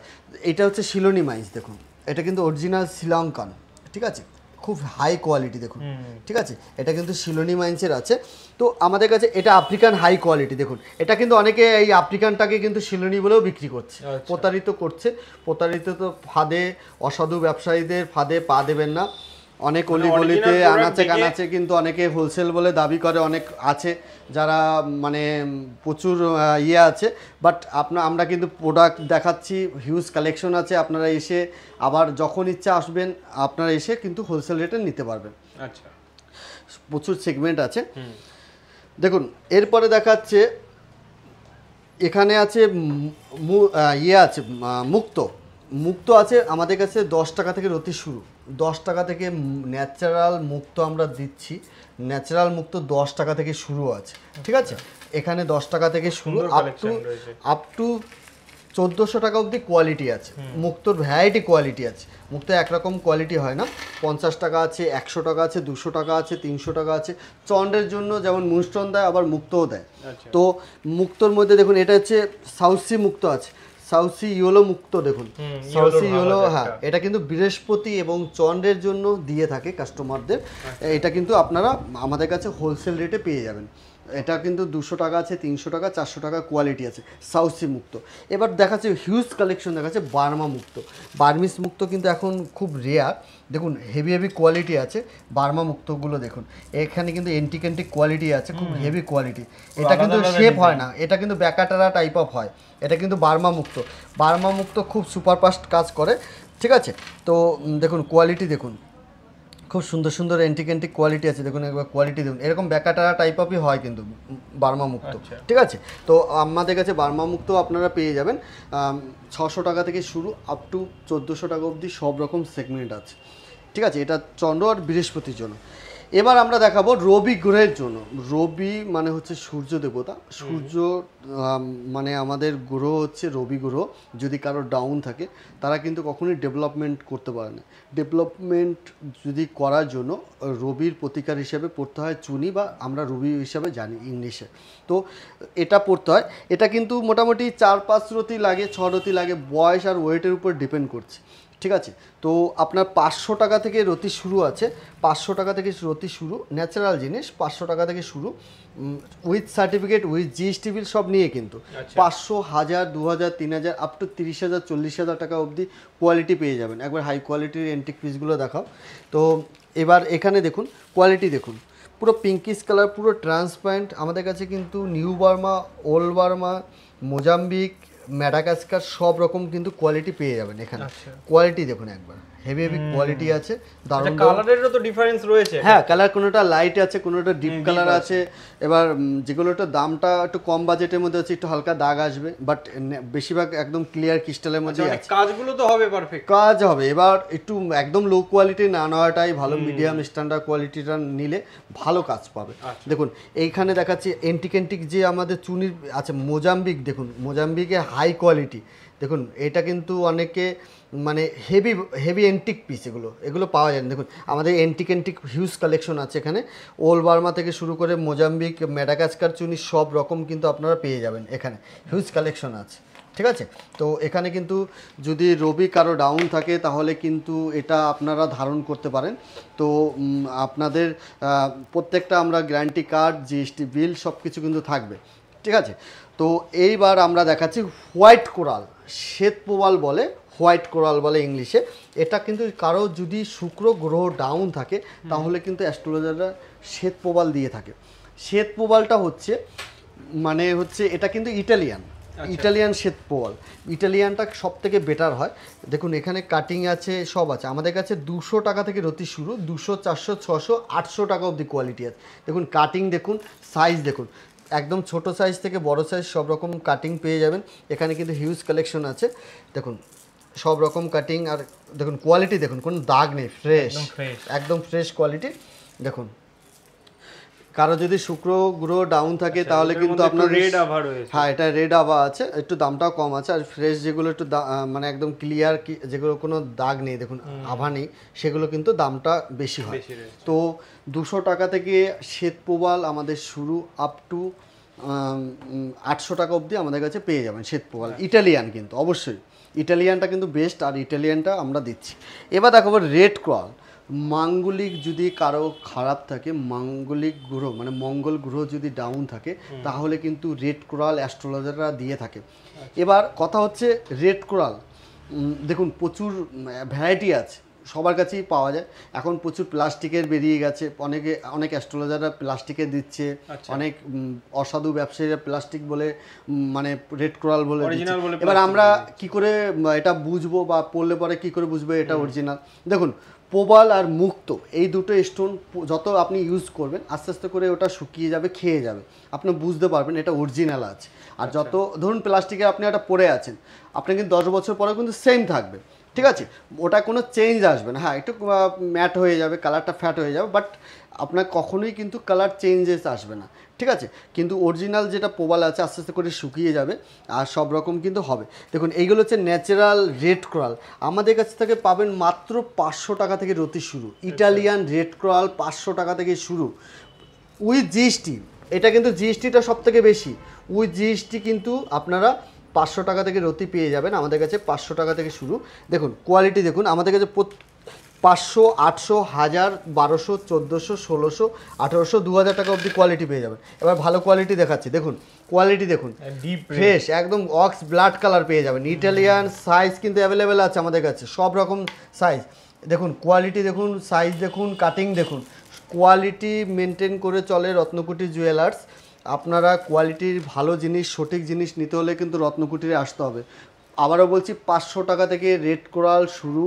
এটা হচ্ছে শিলনি মাইন্স। দেখুন এটা কিন্তু অরিজিনাল শ্রীলঙ্কান। ঠিক আছে, খুব হাই কোয়ালিটি দেখুন। ঠিক আছে, এটা কিন্তু শিলনি মাইন্সের আছে। তো আমাদের কাছে এটা আফ্রিকান হাই কোয়ালিটি। দেখুন এটা কিন্তু অনেকে এই আফ্রিকানটাকে কিন্তু শিলনি বলেও বিক্রি করছে, প্রতারিত করছে। প্রতারিত তো ফাঁদে, অসাধু ব্যবসায়ীদের ফাঁদে পা দেবেন না। অনেক অলিগলিতে আনাচে কানাচে কিন্তু অনেকে হোলসেল বলে দাবি করে, অনেক আছে যারা মানে প্রচুর আছে। বাট আমরা কিন্তু প্রোডাক্ট দেখাচ্ছি, হিউজ কালেকশন আছে। আপনারা এসে আবার যখন ইচ্ছা আসবেন, আপনারা এসে কিন্তু হোলসেল রেটে নিতে পারবেন। আচ্ছা, প্রচুর সেগমেন্ট আছে। দেখুন এরপরে দেখাচ্ছে, এখানে আছে আছে মুক্ত আছে আমাদের কাছে 10 টাকা থেকে রতি শুরু। 10 টাকা থেকে ন্যাচারাল মুক্ত আমরা দিচ্ছি। ন্যাচারাল মুক্ত 10 টাকা থেকে শুরু আছে। ঠিক আছে, এখানে 10 টাকা থেকে শুরু আপ টু 1400 টাকা অবধি কোয়ালিটি আছে। মুক্তর ভ্যারাইটি কোয়ালিটি আছে। মুক্ত একরকম কোয়ালিটি হয় না, 50 টাকা আছে, 100 টাকা আছে, 200 টাকা আছে, 300 টাকা আছে। চন্দ্রের জন্য যেমন মুনস্টোন দেয়, আবার মুক্তও দেয়। তো মুক্তর মধ্যে দেখুন এটা হচ্ছে সাউথ সি মুক্ত আছে, সাউথ সি ইয়েলো মুক্ত। দেখুন সাউথ সি ইয়েলো, হ্যাঁ এটা কিন্তু বৃহস্পতি এবং চন্দ্রের জন্য দিয়ে থাকে কাস্টমারদের। এটা কিন্তু আপনারা আমাদের কাছে হোলসেল রেটে পেয়ে যাবেন। এটা কিন্তু 200 টাকা আছে, 300 টাকা, 400 টাকা কোয়ালিটি আছে সাউথ সি মুক্ত। এবার দেখাচ্ছে হিউজ কালেকশন দেখাচ্ছে বার্মা মুক্ত। বার্মিস মুক্ত কিন্তু এখন খুব রেয়ার। দেখুন হেভি কোয়ালিটি আছে বার্মা মুক্তগুলো। দেখুন এখানে কিন্তু এন্টিক কোয়ালিটি আছে, খুব হেভি কোয়ালিটি। এটা কিন্তু শেপ হয় না, এটা কিন্তু ব্যাকাটারা টাইপ অফ হয়। এটা কিন্তু বার্মা মুক্ত খুব সুপারফাস্ট কাজ করে। ঠিক আছে, তো দেখুন কোয়ালিটি দেখুন, খুব সুন্দর এন্টিক কোয়ালিটি আছে। দেখুন একবার কোয়ালিটি দেখুন, এরকম ব্যাকাটারা টাইপ অফই হয় কিন্তু বার্মা মুক্ত। ঠিক আছে, তো আমাদের কাছে বার্মা মুক্ত আপনারা পেয়ে যাবেন 600 টাকা থেকে শুরু আপ টু 1400 টাকা অবধি সব রকম সেগমেন্ট আছে। ঠিক আছে, এটা চন্দ্র আর বৃহস্পতির জন্য। এবার আমরা দেখাবো রবি গ্রহের জন্য। রবি মানে হচ্ছে সূর্য দেবতা। সূর্য মানে আমাদের গ্রহ হচ্ছে রবি গ্রহ। যদি কারো ডাউন থাকে তারা কিন্তু কখনোই ডেভেলপমেন্ট করতে পারে না। ডেভেলপমেন্ট যদি করার জন্য রবির প্রতিকার হিসেবে পড়তে হয় চুনি, বা আমরা রবি হিসাবে জানি ইংলিশে। তো এটা পড়তে হয়। এটা কিন্তু মোটামুটি 4-5 রতি লাগে, 6 রতি লাগে, বয়স আর ওয়েটের উপর ডিপেন্ড করছে। ঠিক আছে, তো আপনার 500 টাকা থেকে রতি শুরু আছে। 500 টাকা থেকে রতি শুরু, ন্যাচারাল জিনিস 500 টাকা থেকে শুরু, with certificate, with GST bill সব নিয়ে কিন্তু 500, 1000, 2000, 3000 আপ টু 30,000, 40,000 টাকা অবধি কোয়ালিটি পেয়ে যাবেন। একবার হাই কোয়ালিটির এন্টিক পিসগুলো দেখাও। তো এবার এখানে দেখুন কোয়ালিটি দেখুন, পুরো পিঙ্কিশ কালার, পুরো ট্রান্সপারেন্ট। আমাদের কাছে কিন্তু new Burma, old Burma, Mozambique, Madagascar সব রকম কিন্তু কোয়ালিটি পেয়ে যাবেন এখানে। কোয়ালিটি দেখুন একবার, হেভি হেভি কোয়ালিটি আছে, দারুণ। কালারেরও তো ডিফারেন্স রয়েছে। হ্যাঁ, কালার কোনোটা লাইট আছে, কোনোটা ডিপ কালার আছে। এবার যেগুলো একটু দামটা একটু কম বাজেটের মধ্যে আছে, একটু হালকা দাগ আসবে, বাট বেশিরভাগ একদম ক্লিয়ার ক্রিস্টালের মধ্যে আছে। কাজগুলো তো হবে পারফেক্ট, কাজ হবে। এবার একটু একদম লো কোয়ালিটি না নেওয়াটাই ভালো, মিডিয়াম স্ট্যান্ডার্ড কোয়ালিটিটা নিলে ভালো কাজ পাবে। দেখুন এইখানে দেখাচ্ছি এন্টিক যে আমাদের চুনির আছে, মোজাম্বিক। দেখুন মোজাম্বিকে হাই কোয়ালিটি। দেখুন এটা কিন্তু অনেকে মানে হেভি হেভি এন্টিক পিস, এগুলো পাওয়া যায়। দেখুন আমাদের এন্টিক হিউজ কালেকশন আছে এখানে। ওল্ড বার্মা থেকে শুরু করে মোজাম্বিক, ম্যাডাগাস্কার চুনি সব রকম কিন্তু আপনারা পেয়ে যাবেন এখানে, হিউজ কালেকশন আছে। ঠিক আছে, তো এখানে কিন্তু যদি রবি কারো ডাউন থাকে তাহলে কিন্তু এটা আপনারা ধারণ করতে পারেন। তো আপনাদের প্রত্যেকটা আমরা গ্যারান্টি কার্ড, জিএসটি বিল সব কিছু কিন্তু থাকবে। ঠিক আছে, তো এইবার আমরা দেখাচ্ছি হোয়াইট কোরাল, শ্বেত প্রবাল বলে, হোয়াইট কোরাল বলে ইংলিশে। এটা কিন্তু কারো যদি শুক্র গ্রহ ডাউন থাকে তাহলে কিন্তু অ্যাস্ট্রোলজাররা শ্বেত প্রবাল দিয়ে থাকে। শ্বেত প্রবালটা হচ্ছে মানে হচ্ছে এটা কিন্তু ইটালিয়ান শ্বেত প্রবাল। ইটালিয়ানটা সব থেকে বেটার হয়। দেখুন এখানে কাটিং আছে, সব আছে। আমাদের কাছে 200 টাকা থেকে রতি শুরু, 200, 400, 600, 800 টাকা অবধি কোয়ালিটি আছে। দেখুন কাটিং দেখুন, সাইজ দেখুন, একদম ছোট সাইজ থেকে বড় সাইজ সব রকম কাটিং পেয়ে যাবেন এখানে। কিন্তু হিউজ কালেকশন আছে, দেখুন সব রকম কাটিং। আর দেখুন কোয়ালিটি দেখুন, কোনো দাগ নেই, ফ্রেশ, একদম ফ্রেশ কোয়ালিটি। দেখুন কারো যদি শুক্র গ্রহ ডাউন থাকে তাহলে কিন্তু আপনার রেড আভা রয়েছে। হ্যাঁ, এটা রেড আভা আছে, একটু দামটাও কম আছে। আর ফ্রেশ যেগুলো একটু মানে একদম ক্লিয়ার, যেগুলো কোনো দাগ নেই, দেখুন আভা নেই, সেগুলো কিন্তু দামটা বেশি হয়। তো 200 টাকা থেকে শ্বেত প্রবাল আমাদের শুরু, আপ টু 800 টাকা অবধি আমাদের কাছে পেয়ে যাবেন শ্বেত প্রবাল। ইটালিয়ান কিন্তু অবশ্যই, ইটালিয়ানটা কিন্তু বেস্ট, আর ইটালিয়ানটা আমরা দিচ্ছি। এবার দেখাবো রেড কোরাল। মাঙ্গলিক যদি কারো খারাপ থাকে, মাঙ্গলিক গ্রহ মানে মঙ্গল গ্রহ যদি ডাউন থাকে তাহলে কিন্তু রেড কোরাল অ্যাস্ট্রোলজাররা দিয়ে থাকে। এবার কথা হচ্ছে রেড কোরাল দেখুন প্রচুর ভ্যারাইটি আছে, সবার কাছেই পাওয়া যায়। এখন প্রচুর প্লাস্টিকের বেরিয়ে গেছে, অনেক অ্যাস্ট্রোলজাররা প্লাস্টিকের দিচ্ছে, অনেক অসাধু ব্যবসায়ীরা প্লাস্টিক বলে মানে রেড কোরাল বলে দিচ্ছে। এবার আমরা কি করে এটা বুঝবো, বা পড়লে পরে কি করে বুঝবো এটা অরিজিনাল? দেখুন প্রবাল আর মুক্ত এই দুটো স্টোন যত আপনি ইউজ করবেন আস্তে আস্তে করে ওটা শুকিয়ে যাবে, খেয়ে যাবে, আপনি বুঝতে পারবেন এটা অরিজিনাল আছে। আর যত ধরুন প্লাস্টিকে আপনি একটা পরে আছেন, আপনি কিন্তু 10 বছর পরে কিন্তু সেম থাকবে। ঠিক আছে, ওটা কোনো চেঞ্জ আসবে না। হ্যাঁ একটু ম্যাট হয়ে যাবে, কালারটা ফ্যাট হয়ে যাবে, বাট আপনার কখনোই কিন্তু কালার চেঞ্জেস আসবে না। ঠিক আছে, কিন্তু অরিজিনাল যেটা প্রবাল আছে আস্তে আস্তে করে শুকিয়ে যাবে, আর সব রকম কিন্তু হবে। দেখুন এইগুলো হচ্ছে ন্যাচারাল রেড কোরাল, আমাদের কাছ থেকে পাবেন মাত্র 500 টাকা থেকে রতি শুরু। ইটালিয়ান রেড কোরাল 500 টাকা থেকে শুরু উইথ জিএসটি। এটা কিন্তু জিএসটিটা সব থেকে বেশি, উইথ জিএসটি কিন্তু আপনারা 500 টাকা থেকে রতি পেয়ে যাবেন আমাদের কাছে। 500 টাকা থেকে শুরু। দেখুন কোয়ালিটি দেখুন, আমাদের কাছে 500, 800, 1000, 1200, 1400, 1600, 1800, 2000 টাকা অবধি কোয়ালিটি পেয়ে যাবেন। এবার ভালো কোয়ালিটি দেখাচ্ছি, দেখুন কোয়ালিটি দেখুন, ফ্রেশ একদম অক্স ব্লাড কালার পেয়ে যাবেন। ইটালিয়ান সাইজ কিন্তু অ্যাভেলেবেল আছে আমাদের কাছে, সব রকম সাইজ। দেখুন কোয়ালিটি দেখুন, সাইজ দেখুন, কাটিং দেখুন, কোয়ালিটি মেনটেন করে চলে রত্নকুটি জুয়েলার্স। আপনারা কোয়ালিটির ভালো জিনিস, সঠিক জিনিস নিতে হলে কিন্তু রত্নকুটিরে আসতে হবে। আবারও বলছি 500 টাকা থেকে রেড কোরাল শুরু,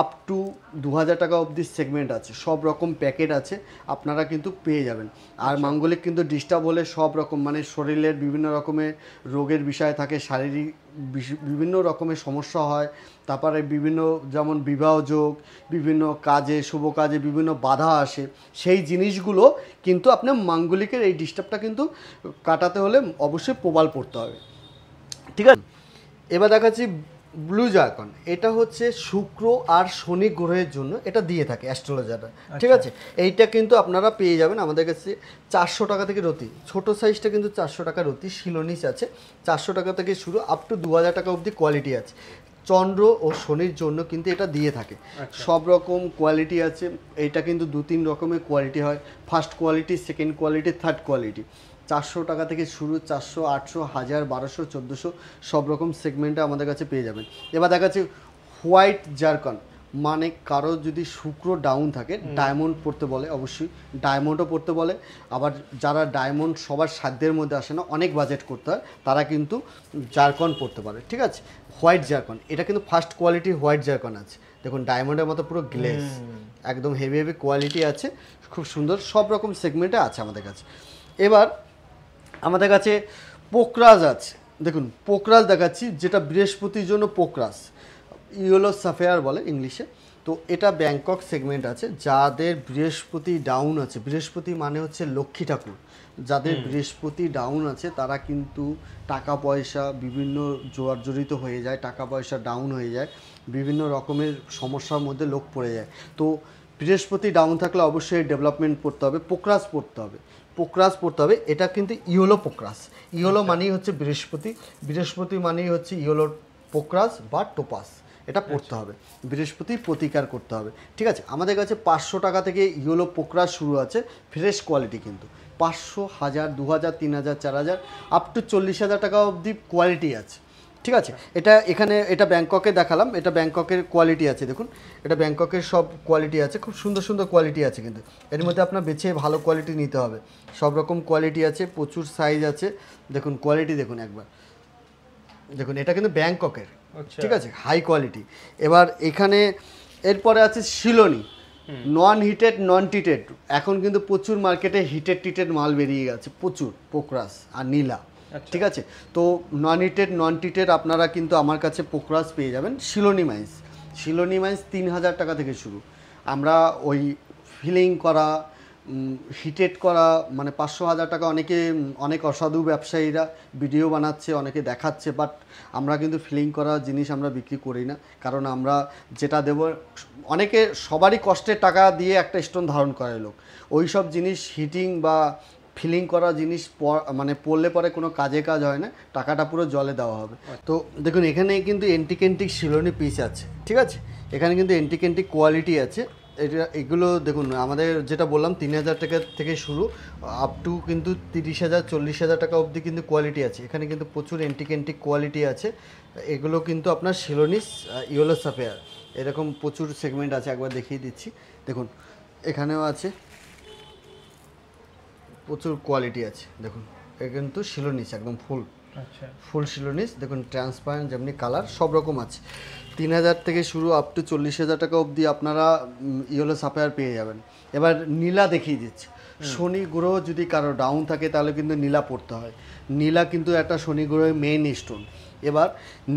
আপ টু 2000 টাকা অবধি সেগমেন্ট আছে, সব রকম প্যাকেট আছে, আপনারা কিন্তু পেয়ে যাবেন। আর মাঙ্গলিক কিন্তু ডিস্টার্ব হলে সব রকম মানে শরীরের বিভিন্ন রকমের রোগের বিষয় থাকে, শারীরিক বিভিন্ন রকমের সমস্যা হয়, তারপরে বিভিন্ন যেমন বিবাহ যোগ, বিভিন্ন কাজে শুভ কাজে বিভিন্ন বাধা আসে, সেই জিনিসগুলো কিন্তু আপনার মাঙ্গলিকের এই ডিস্টার্বটা কিন্তু কাটাতে হলে অবশ্যই প্রবাল পড়তে হবে। ঠিক আছে, এবার দেখাচ্ছি ব্লু জার্কন। এটা হচ্ছে শুক্র আর শনি গ্রহের জন্য এটা দিয়ে থাকে অ্যাস্ট্রোলজাররা। ঠিক আছে, এইটা কিন্তু আপনারা পেয়ে যাবেন আমাদের কাছে 400 টাকা থেকে রতি। ছোট সাইজটা কিন্তু 400 টাকা রতি, শিলোনিস আছে 400 টাকা থেকে শুরু, আপ টু 2000 টাকা অবধি কোয়ালিটি আছে। চন্দ্র ও শনির জন্য কিন্তু এটা দিয়ে থাকে, সব রকম কোয়ালিটি আছে। এইটা কিন্তু 2-3 রকমের কোয়ালিটি হয়, first quality, second quality, third quality. 400 টাকা থেকে শুরু, 400, 800, 1000, 1200, 1400 সব রকম সেগমেন্টে আমাদের কাছে পেয়ে যাবেন। এবার দেখাচ্ছি হোয়াইট জার্কন। মানে কারো যদি শুক্র ডাউন থাকে ডায়মন্ড পড়তে বলে, অবশ্যই ডায়মন্ডও পড়তে বলে। আবার যারা ডায়মন্ড সবার সাধ্যের মধ্যে আসে না, অনেক বাজেট করতে হয়, তারা কিন্তু জারকন পড়তে পারে, ঠিক আছে। হোয়াইট জারকন, এটা কিন্তু ফার্স্ট কোয়ালিটির হোয়াইট জারকন আছে, দেখুন ডায়মন্ডের মতো পুরো গ্লেজ, একদম হেভি হেভি কোয়ালিটি আছে, খুব সুন্দর, সব রকম সেগমেন্টে আছে আমাদের কাছে। এবার আমাদের কাছে পোকরাজ আছে, দেখুন পোকরাজ দেখাচ্ছি, যেটা বৃহস্পতির জন্য পোকরাজ, ইয়েলো সাফেয়ার বলে ইংলিশে। তো এটা ব্যাংকক সেগমেন্ট আছে, যাদের বৃহস্পতি ডাউন আছে, বৃহস্পতি মানে হচ্ছে লক্ষ্মী ঠাকুর, যাদের বৃহস্পতি ডাউন আছে তারা কিন্তু টাকা পয়সা বিভিন্ন জর্জরিত হয়ে যায়, টাকা পয়সা ডাউন হয়ে যায়, বিভিন্ন রকমের সমস্যার মধ্যে লোক পড়ে যায়। তো বৃহস্পতি ডাউন থাকলে অবশ্যই ডেভেলপমেন্ট পড়তে হবে, পোকরাজ পড়তে হবে, পোকরাজ পড়তে হবে। এটা কিন্তু ইয়েলো পোকরাজ, ইয়েলো মানেই হচ্ছে বৃহস্পতি, বৃহস্পতি মানেই হচ্ছে ইয়েলো পোকরাজ বা টোপাস, এটা পড়তে হবে, বৃহস্পতির প্রতিকার করতে হবে, ঠিক আছে। আমাদের কাছে 500 টাকা থেকে ইয়েলো পোকরাজ শুরু আছে, ফ্রেশ কোয়ালিটি, কিন্তু 500, 1000, 2000, 3000, 4000 আপ টু 40,000 টাকা অবধি কোয়ালিটি আছে, ঠিক আছে। এটা এখানে এটা ব্যাংককে দেখালাম, এটা ব্যাংককের কোয়ালিটি আছে, দেখুন এটা ব্যাংককের সব কোয়ালিটি আছে, খুব সুন্দর সুন্দর কোয়ালিটি আছে, কিন্তু এর মধ্যে আপনার বেছে ভালো কোয়ালিটি নিতে হবে, সব রকম কোয়ালিটি আছে, প্রচুর সাইজ আছে, দেখুন কোয়ালিটি দেখুন একবার, দেখুন এটা কিন্তু ব্যাংককের, ঠিক আছে, হাই কোয়ালিটি। এবার এখানে এরপরে আছে শিলোনি, নন হিটেড নন টিটেড, এখন কিন্তু প্রচুর মার্কেটে হিটেড টিটেড মাল বেরিয়ে গেছে, প্রচুর পোকরাস আর নীলা, ঠিক আছে। তো নন হিটেড নন টিটেড আপনারা কিন্তু আমার কাছে পোকরাস পেয়ে যাবেন। শিলোনি মাইন্স, শিলোনি মাইন্স 3000 টাকা থেকে শুরু, আমরা ওই ফিলিং করা হিটেড করা মানে 500-1000 টাকা, অনেকে অনেক অসাধু ব্যবসায়ীরা ভিডিও বানাচ্ছে, অনেকে দেখাচ্ছে, বাট আমরা কিন্তু ফিলিং করা জিনিস আমরা বিক্রি করি না, কারণ আমরা যেটা দেবো, অনেকে সবারই কষ্টের টাকা দিয়ে একটা স্টোন ধারণ করে লোক, ওই সব জিনিস হিটিং বা ফিলিং করা জিনিস মানে পড়লে পরে কোনো কাজে কাজ হয় না, টাকাটা পুরো জলে দেওয়া হবে। তো দেখুন এখানে কিন্তু এন্টিকেন্টিক শিলোনি পিস আছে, ঠিক আছে, এখানে কিন্তু এন্টিকেন্টিক কোয়ালিটি আছে। এটা এগুলো দেখুন আমাদের যেটা বললাম 3000 টাকা থেকে শুরু আপ টু কিন্তু 30,000, 40,000 টাকা অবধি কিন্তু কোয়ালিটি আছে, এখানে কিন্তু প্রচুর এন্টিকেন্টিক কোয়ালিটি আছে। এগুলো কিন্তু আপনার শিলোনিস, ইয়েলো সাফেয়ার, এরকম প্রচুর সেগমেন্ট আছে, একবার দেখিয়ে দিচ্ছি, দেখুন এখানেও আছে, প্রচুর কোয়ালিটি আছে, দেখুন এ কিন্তু শিলোনিস একদম ফুল, আচ্ছা ফুল শিলোনিস, দেখুন ট্রান্সপারেন্ট যেমনি কালার সব রকম আছে। 3000 থেকে শুরু আপ টু 40,000 টাকা অবধি আপনারা ইয়েলো সাফেয়ার পেয়ে যাবেন। এবার নীলা দেখিয়ে দিচ্ছি, শনি গ্রহ যদি কারো ডাউন থাকে তাহলে কিন্তু নীলা পড়তে হয়, নীলা কিন্তু একটা শনি গ্রহের মেইন স্টোন। এবার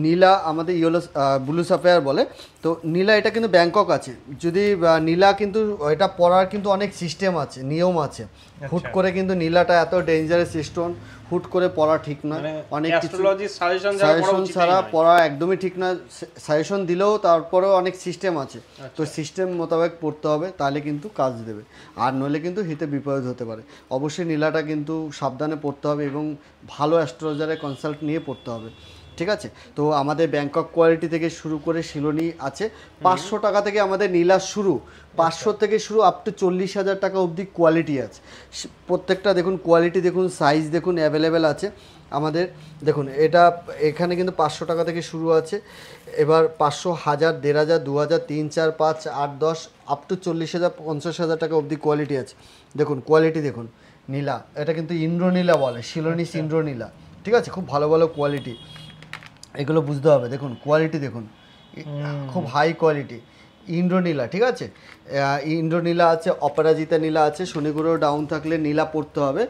নীলা আমাদের ইয়েলো ব্লু সাফেয়ার বলে, তো নীলা এটা কিন্তু ব্যাংকক আছে, যদি নীলা কিন্তু এটা পড়ার কিন্তু অনেক সিস্টেম আছে, নিয়ম আছে, হুট করে কিন্তু নীলাটা এত ডেঞ্জারাস স্টোন, হুট করে পড়া ঠিক নয়, অনেক কিছু সাজেশন ছাড়া পড়া একদমই ঠিক না, সাজেশন দিলেও তারপরেও অনেক সিস্টেম আছে, তো সিস্টেম মোতাবেক পড়তে হবে, তাহলে কিন্তু কাজ দেবে, আর নইলে কিন্তু হিতে বিপরীত হতে পারে। অবশ্যই নীলাটা কিন্তু সাবধানে পড়তে হবে এবং ভালো অ্যাস্ট্রোলজারের কনসাল্ট নিয়ে পড়তে হবে, ঠিক আছে। তো আমাদের ব্যাংকক কোয়ালিটি থেকে শুরু করে শিলোনি আছে, 500 টাকা থেকে আমাদের নীলা শুরু, 500 থেকে শুরু আপ টু 40,000 টাকা অবধি কোয়ালিটি আছে, প্রত্যেকটা দেখুন কোয়ালিটি দেখুন, সাইজ দেখুন, অ্যাভেলেবেল আছে আমাদের। দেখুন এটা এখানে কিন্তু 500 টাকা থেকে শুরু আছে, এবার 500, 1000, 1500, 2000, 3, 4, 5, 8, 10 আপ টু 40,000, 50,000 টাকা অবধি কোয়ালিটি আছে। দেখুন কোয়ালিটি দেখুন, নীলা এটা কিন্তু ইন্দ্রনীলা বলে, শিলোনিস ইন্দ্রনীলা, ঠিক আছে, খুব ভালো ভালো কোয়ালিটি, এগুলো বুঝতে হবে। দেখুন কোয়ালিটি দেখুন, খুব হাই কোয়ালিটি ইন্দ্রনীলা, ঠিক আছে, ইন্দ্রনীলা আছে, অপরাজিতা নীলা আছে, শনিগুরু ডাউন থাকলে নীলা পড়তে হবে।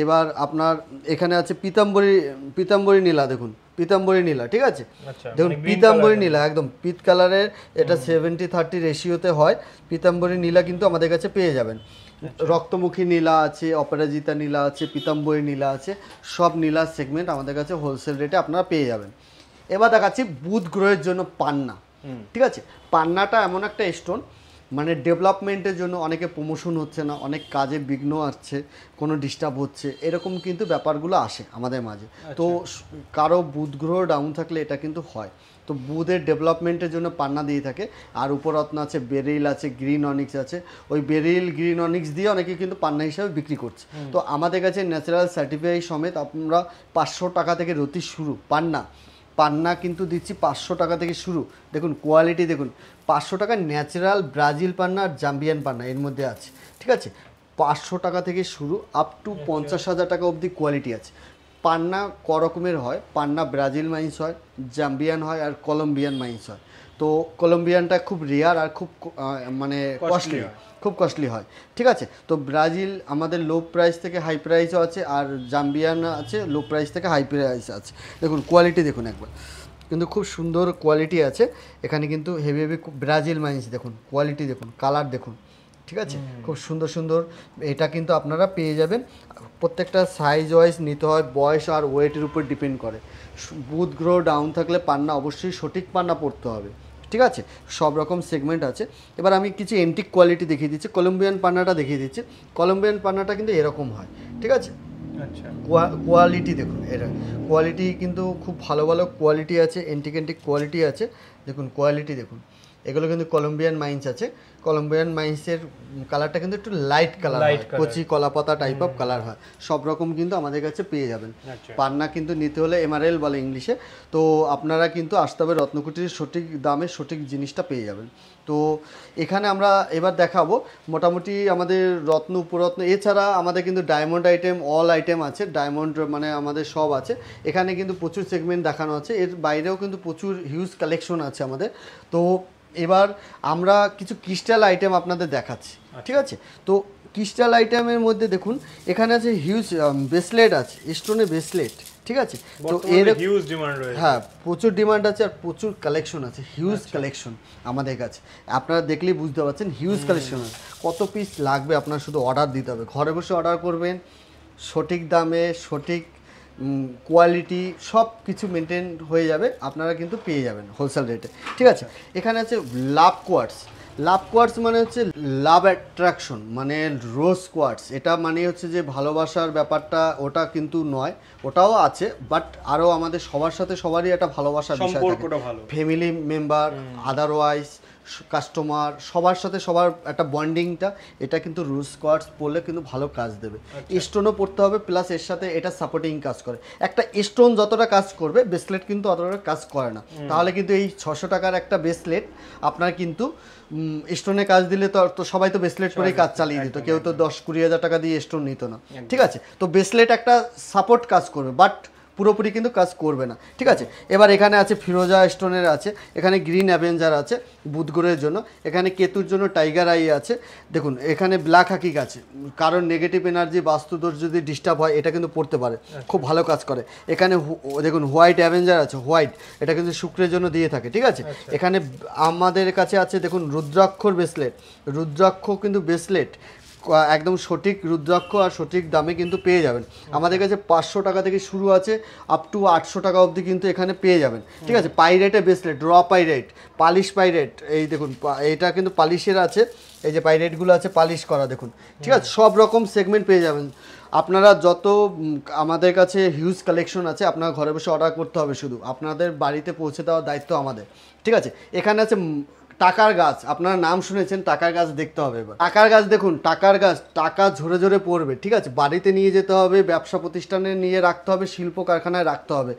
এবার আপনার এখানে আছে পিতাম্বরী নীলা, দেখুন পিতাম্বরী নীলা, ঠিক আছে, দেখুন পিতাম্বরী নীলা একদম পিত কালারের, এটা 70-30 রেশিওতে হয়, পিতাম্বরী নীলা কিন্তু আমাদের কাছে পেয়ে যাবেন। রক্তমুখী নীলা আছে, অপরাজিতা নীলা আছে, পিতাম্বরী নীলা আছে, সব নীলা সেগমেন্ট আমাদের কাছে হোলসেল রেটে আপনারা পেয়ে যাবেন। এবার দেখাচ্ছি বুধ গ্রহের জন্য পান্না, ঠিক আছে, পান্নাটা এমন একটা স্টোন মানে ডেভেলপমেন্টের জন্য অনেকে প্রমোশন হচ্ছে না, অনেক কাজে বিঘ্ন আসছে, কোনো ডিস্টার্ব হচ্ছে, এরকম কিন্তু ব্যাপারগুলো আসে আমাদের মাঝে। তো কারো বুধ গ্রহ ডাউন থাকলে এটা কিন্তু হয়, তো বুধের ডেভেলপমেন্টের জন্য পান্না দিয়ে থাকে। আর উপরত্ন আছে, বেরিল আছে, গ্রিন অনিক্স আছে, ওই বেরিল গ্রিন অনিক্স দিয়ে অনেকে কিন্তু পান্না হিসাবে বিক্রি করছে। তো আমাদের কাছে ন্যাচারাল সার্টিফাই সমেত আমরা 500 টাকা থেকে রতি শুরু পান্না, পান্না কিন্তু দিচ্ছি 500 টাকা থেকে শুরু। দেখুন কোয়ালিটি দেখুন, 500 টাকা ন্যাচারাল ব্রাজিল পান্না আর জাম্বিয়ান পান্না এর মধ্যে আছে, ঠিক আছে। 500 টাকা থেকে শুরু আপ টু 50,000 টাকা অবধি কোয়ালিটি আছে। পান্না ক রকমের হয়, পান্না ব্রাজিল মাইন্স হয়, জাম্বিয়ান হয় আর কলম্বিয়ান মাইন্স হয়। তো কলম্বিয়ানটা খুব রেয়ার আর খুব মানে কস্টলি, খুব কস্টলি হয়, ঠিক আছে। তো ব্রাজিল আমাদের লো প্রাইস থেকে হাই প্রাইসও আছে, আর জাম্বিয়ান আছে লো প্রাইস থেকে হাই প্রাইস আছে। দেখুন কোয়ালিটি দেখুন একবার, কিন্তু খুব সুন্দর কোয়ালিটি আছে এখানে, কিন্তু হেভি হেভি ব্রাজিল মাইন্স দেখুন, কোয়ালিটি দেখুন, কালার দেখুন, ঠিক আছে। খুব সুন্দর সুন্দর এটা কিন্তু আপনারা পেয়ে যাবেন। প্রত্যেকটা সাইজ ওয়াইজ নিতে হয়, বয়স আর ওয়েটের উপর ডিপেন্ড করে। বুথ গ্রো ডাউন থাকলে পান্না অবশ্যই সঠিক পান্না পড়তে হবে, ঠিক আছে। সব রকম সেগমেন্ট আছে। এবার আমি কিছু এন্টিক কোয়ালিটি দেখিয়ে দিচ্ছি, কলম্বিয়ান পান্নাটা দেখিয়ে দিচ্ছি। কলম্বিয়ান পান্নাটা কিন্তু এরকম হয়, ঠিক আছে। আচ্ছা, কোয়ালিটি দেখুন, এটা কোয়ালিটি কিন্তু খুব ভালো ভালো কোয়ালিটি আছে, এন্টিক কোয়ালিটি আছে। দেখুন কোয়ালিটি দেখুন, এগুলো কিন্তু কলম্বিয়ান মাইন্স আছে। কলম্বিয়ান মাইন্সের কালারটা কিন্তু একটু লাইট কালার হয়, কচি কলাপাতা টাইপ অফ কালার হয়। সব রকম কিন্তু আমাদের কাছে পেয়ে যাবেন। পান্না কিন্তু নিতে হলে এমআরএল বলে ইংলিশে। তো আপনারা কিন্তু আসতে হবে রত্নকুটির, সঠিক দামে সঠিক জিনিসটা পেয়ে যাবেন। তো এখানে আমরা এবার দেখাবো মোটামুটি আমাদের রত্ন উপরত্ন, এছাড়া আমাদের কিন্তু ডায়মন্ড আইটেম, অল আইটেম আছে। ডায়মন্ড মানে আমাদের সব আছে এখানে, কিন্তু প্রচুর সেগমেন্ট দেখানো আছে। এর বাইরেও কিন্তু প্রচুর হিউজ কালেকশন আছে আমাদের। তো এবার আমরা কিছু ক্রিস্টাল আইটেম আপনাদের দেখাচ্ছি, ঠিক আছে। তো ক্রিস্টাল আইটেমের মধ্যে দেখুন এখানে আছে হিউজ ব্রেসলেট আছে, স্টোনের ব্রেসলেট, ঠিক আছে। তো এর হিউজ ডিমান্ড রয়েছে, হ্যাঁ প্রচুর ডিমান্ড আছে আর প্রচুর কালেকশন আছে, হিউজ কালেকশন আমাদের কাছে। আপনারা দেখলেই বুঝতে পারছেন হিউজ কালেকশন আছে। কত পিস লাগবে আপনার শুধু অর্ডার দিতে হবে, ঘরে বসে অর্ডার করবেন, সঠিক দামে সঠিক কোয়ালিটি সব কিছু মেনটেন হয়ে যাবে, আপনারা কিন্তু পেয়ে যাবেন হোলসেল রেটে, ঠিক আছে। এখানে আছে লাভ কোয়ার্টস। লাভ কোয়ার্টস মানে হচ্ছে লাভ অ্যাট্রাকশন, মানে রোজ কোয়ার্টস। এটা মানে হচ্ছে যে ভালোবাসার ব্যাপারটা, ওটা কিন্তু নয়, ওটাও আছে, বাট আরও আমাদের সবার সাথে সবারই একটা ভালোবাসার বিষয় থাকে, ফ্যামিলি মেম্বার, আদারওয়াইজ কাস্টমার, সবার সাথে সবার একটা বন্ডিংটা, এটা কিন্তু রোজ কোয়ার্টস পরলে কিন্তু ভালো কাজ দেবে। স্টোনও পড়তে হবে, প্লাস এর সাথে এটা সাপোর্টিং কাজ করে। একটা স্টোন যতটা কাজ করবে ব্রেসলেট কিন্তু অতটা কাজ করে না। তাহলে কিন্তু এই 600 টাকার একটা ব্রেসলেট আপনার কিন্তু স্টোনে কাজ দিলে তো সবাই তো ব্রেসলেট করেই কাজ চালিয়ে দিত, কেউ তো 10-20 হাজার টাকা দিয়ে স্টোন নিত না, ঠিক আছে। তো ব্রেসলেট একটা সাপোর্ট কাজ করবে, বাট পুরোপুরি কিন্তু কাজ করবে না, ঠিক আছে। এবার এখানে আছে ফিরোজা স্টোনের আছে, এখানে গ্রিন অ্যাভেঞ্জার আছে বুধগুরের জন্য, এখানে কেতুর জন্য টাইগার আই আছে। দেখুন এখানে ব্ল্যাক হাকিক আছে, কারণ নেগেটিভ এনার্জি বাস্তুদোষ যদি ডিস্টার্ব হয় এটা কিন্তু পড়তে পারে, খুব ভালো কাজ করে। এখানে দেখুন হোয়াইট অ্যাভেঞ্জার আছে, হোয়াইট, এটা কিন্তু শুক্রের জন্য দিয়ে থাকে, ঠিক আছে। এখানে আমাদের কাছে আছে দেখুন রুদ্রাক্ষর ব্রেসলেট, রুদ্রাক্ষ কিন্তু ব্রেসলেট একদম সঠিক রুদ্রাক্ষ আর সঠিক দামে কিন্তু পেয়ে যাবেন। আমাদের কাছে 500 টাকা থেকে শুরু আছে আপ টু 800 টাকা অবধি কিন্তু এখানে পেয়ে যাবেন, ঠিক আছে। পাইরেটের ব্রেসলেট, র পাইরেট, পালিশ পাইরেট, এই দেখুন এটা কিন্তু পালিশের আছে, এই যে পাইরেটগুলো আছে পালিশ করা, দেখুন, ঠিক আছে। সব রকম সেগমেন্ট পেয়ে যাবেন আপনারা। যত আমাদের কাছে হিউজ কালেকশন আছে, আপনারা ঘরে বসে অর্ডার করতে হবে, শুধু আপনাদের বাড়িতে পৌঁছে দেওয়ার দায়িত্ব আমাদের, ঠিক আছে। এখানে আছে টাকার গাছ, আপনারা নাম শুনেছেন, টাকার গাছ দেখতে হবে। এবার টাকার গাছ দেখুন, টাকার গাছ, টাকা ঝরে ঝরে পড়বে, ঠিক আছে। বাড়িতে নিয়ে যেতে হবে, ব্যবসা প্রতিষ্ঠানে নিয়ে রাখতে হবে, শিল্প কারখানায় রাখতে হবে।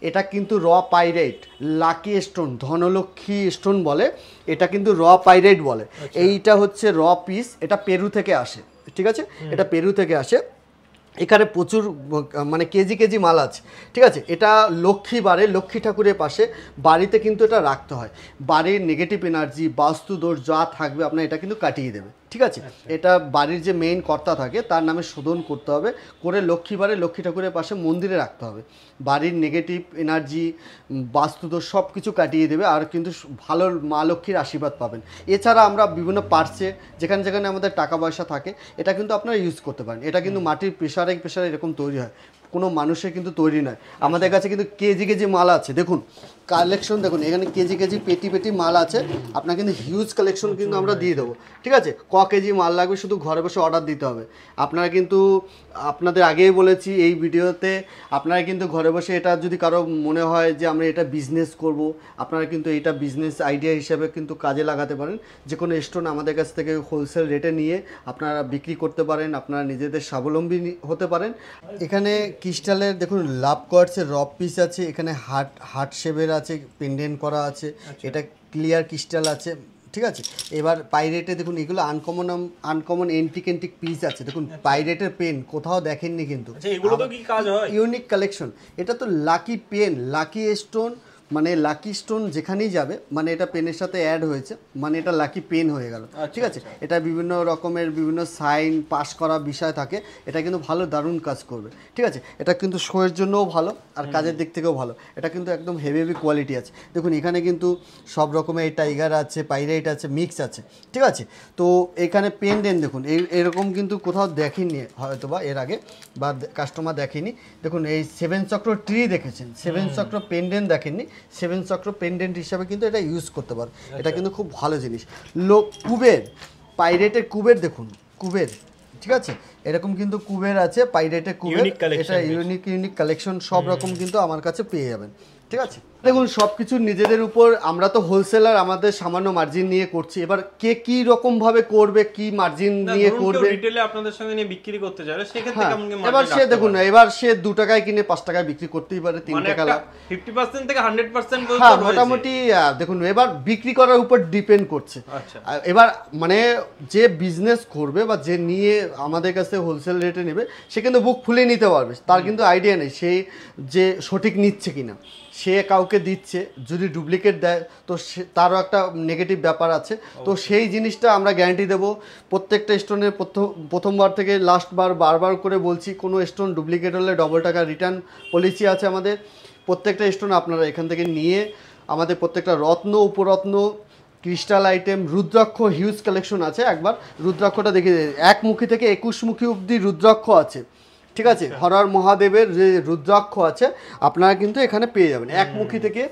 এটা কিন্তু র pirate, lucky stone, Dhanlaxmi stone বলে, এটা কিন্তু র পাইরেট বলে। এইটা হচ্ছে র পিস, এটা পেরু থেকে আসে, ঠিক আছে, এটা পেরু থেকে আসে। এখানে প্রচুর মানে কেজি কেজি মাল আছে, ঠিক আছে। এটা লক্ষ্মী বারে, লক্ষ্মী ঠাকুরের পাশে বাড়িতে কিন্তু এটা রাখতে হয়। বাড়ির নেগেটিভ এনার্জি, বাস্তু দোষ যা থাকবে আপনার এটা কিন্তু কাটিয়ে দেবে, ঠিক আছে। এটা বাড়ির যে মেইন কর্তা থাকে তার নামে শোধন করতে হবে, করে লক্ষ্মী বারে লক্ষ্মী ঠাকুরের পাশে মন্দিরে রাখতে হবে। বাড়ির নেগেটিভ এনার্জি, বাস্তুদোষ সব কিছু কাটিয়ে দেবে, আর কিন্তু ভালো মা লক্ষ্মীর আশীর্বাদ পাবেন। এছাড়া আমরা বিভিন্ন পার্সে যেখানে যেখানে আমাদের টাকা পয়সা থাকে এটা কিন্তু আপনারা ইউজ করতে পারেন। এটা কিন্তু মাটির প্রেশারে এরকম তৈরি হয়, কোনো মানুষের কিন্তু তৈরি নয়। আমাদের কাছে কিন্তু কেজি কেজি মাল আছে, দেখুন কালেকশন দেখুন, এখানে কেজি কেজি পেটি পেটি মাল আছে, আপনার কিন্তু হিউজ কালেকশন কিন্তু আমরা দিয়ে দেবো, ঠিক আছে। কেজি মাল লাগবে শুধু ঘরে বসে অর্ডার দিতে হবে। আপনারা কিন্তু আপনাদের আগেই বলেছি এই ভিডিওতে, আপনারা কিন্তু ঘরে বসে এটা যদি কারো মনে হয় যে আমরা এটা বিজনেস করব, আপনারা কিন্তু এটা বিজনেস আইডিয়া হিসেবে কিন্তু কাজে লাগাতে পারেন। যে কোনো স্টোন আমাদের কাছ থেকে হোলসেল রেটে নিয়ে আপনারা বিক্রি করতে পারেন, আপনারা নিজেদের স্বাবলম্বী হতে পারেন। এখানে ক্রিস্টালের দেখুন লাভ কোয়ার্টসের রব পিস আছে, এখানে হার্ট শেপের আছে, পেন্ডেন্ট করা আছে, এটা ক্লিয়ার ক্রিস্টাল আছে, ঠিক আছে। এবার পাইরেটে দেখুন এগুলো আনকমন এন্টিক পিস আছে, দেখুন পাইরেটের পেন কোথাও দেখেননি কিন্তু, এগুলো তো কি কাজ হয়, ইউনিক কালেকশন। এটা তো লাকি পেন, লাকি স্টোন, মানে লাকি স্টোন যেখানেই যাবে মানে এটা পেনের সাথে অ্যাড হয়েছে, মানে এটা লাকি পেন হয়ে গেল, ঠিক আছে। এটা বিভিন্ন রকমের বিভিন্ন সাইন পাস করা বিষয় থাকে, এটা কিন্তু ভালো দারুণ কাজ করবে, ঠিক আছে। এটা কিন্তু শোয়ের জন্যও ভালো আর কাজের দিক থেকেও ভালো, এটা কিন্তু একদম হেভি কোয়ালিটি আছে। দেখুন এখানে কিন্তু সব রকমের টাইগার আছে, পাইরাইট আছে, মিক্স আছে, ঠিক আছে। তো এখানে পেন্ডেন্ট দেখুন এরকম কিন্তু কোথাও দেখেননি হয়তো বা এর আগে, বা কাস্টমার দেখেনি। দেখুন এই 7 চক্র ট্রি দেখেছেন, 7 চক্র পেন্ডেন্ট দেখেননি, 7 চক্র পেন্ডেন্ট হিসাবে কিন্তু এটা ইউজ করতে পারে, এটা কিন্তু খুব ভালো জিনিস। কুবের, পাইরেটের কুবের দেখুন, কুবের, ঠিক আছে, এরকম কিন্তু কুবের আছে, পাইরেটের কুবের, এটা ইউনিক কালেকশন, সব রকম কিন্তু আমার কাছে পেয়ে যাবেন, ঠিক আছে। দেখুন সব কিছু নিজেদের উপর, আমরা তো হোলসেলার, আমাদের সামান্য মার্জিন নিয়ে করছি, এবার কে কি রকম ভাবে করবে, কি মার্জিন নিয়ে করবে, রিটেলে আপনাদের সঙ্গে নিয়ে বিক্রি করতে চাইলে সেক্ষেত্রে কেমন কি মার্জিন? এবার সে দেখুন, এবার সে 2 টাকায় কিনে 5 টাকায় বিক্রি করতেই পারে, 3 টাকা লাভ, 50% থেকে 100% পর্যন্ত, হ্যাঁ মোটামুটি। দেখুন এবার বিক্রি করার উপর ডিপেন্ড করছে। এবার মানে যে বিজনেস করবে বা যে নিয়ে আমাদের কাছে হোলসেল রেটে নেবে, সে কিন্তু বুক ফুলে নিতে পারবে, তার কিন্তু আইডিয়া নেই সে যে সঠিক নিচ্ছে কিনা, সে কাউকে দিচ্ছে, যদি ডুপ্লিকেট দেয় তো তারও একটা নেগেটিভ ব্যাপার আছে। তো সেই জিনিসটা আমরা গ্যারান্টি দেবো প্রত্যেকটা স্টোনের প্রথমবার থেকে লাস্টবার বারবার করে বলছি, কোনো স্টোন ডুপ্লিকেট হলে ডবল টাকা রিটার্ন পলিসি আছে আমাদের। প্রত্যেকটা স্টোন আপনারা এখান থেকে নিয়ে আমাদের প্রত্যেকটা রত্ন, উপরত্ন, crystal item, rudraksha huge collection আছে। একবার রুদ্রাক্ষটা দেখে, 1 মুখী থেকে 21 মুখী অবধি রুদ্রাক্ষ আছে, ঠিক আছে। হরহর মহাদেবের যে রুদ্রাক্ষ আছে আপনারা কিন্তু এখানে পেয়ে যাবেন, 1 মুখী থেকে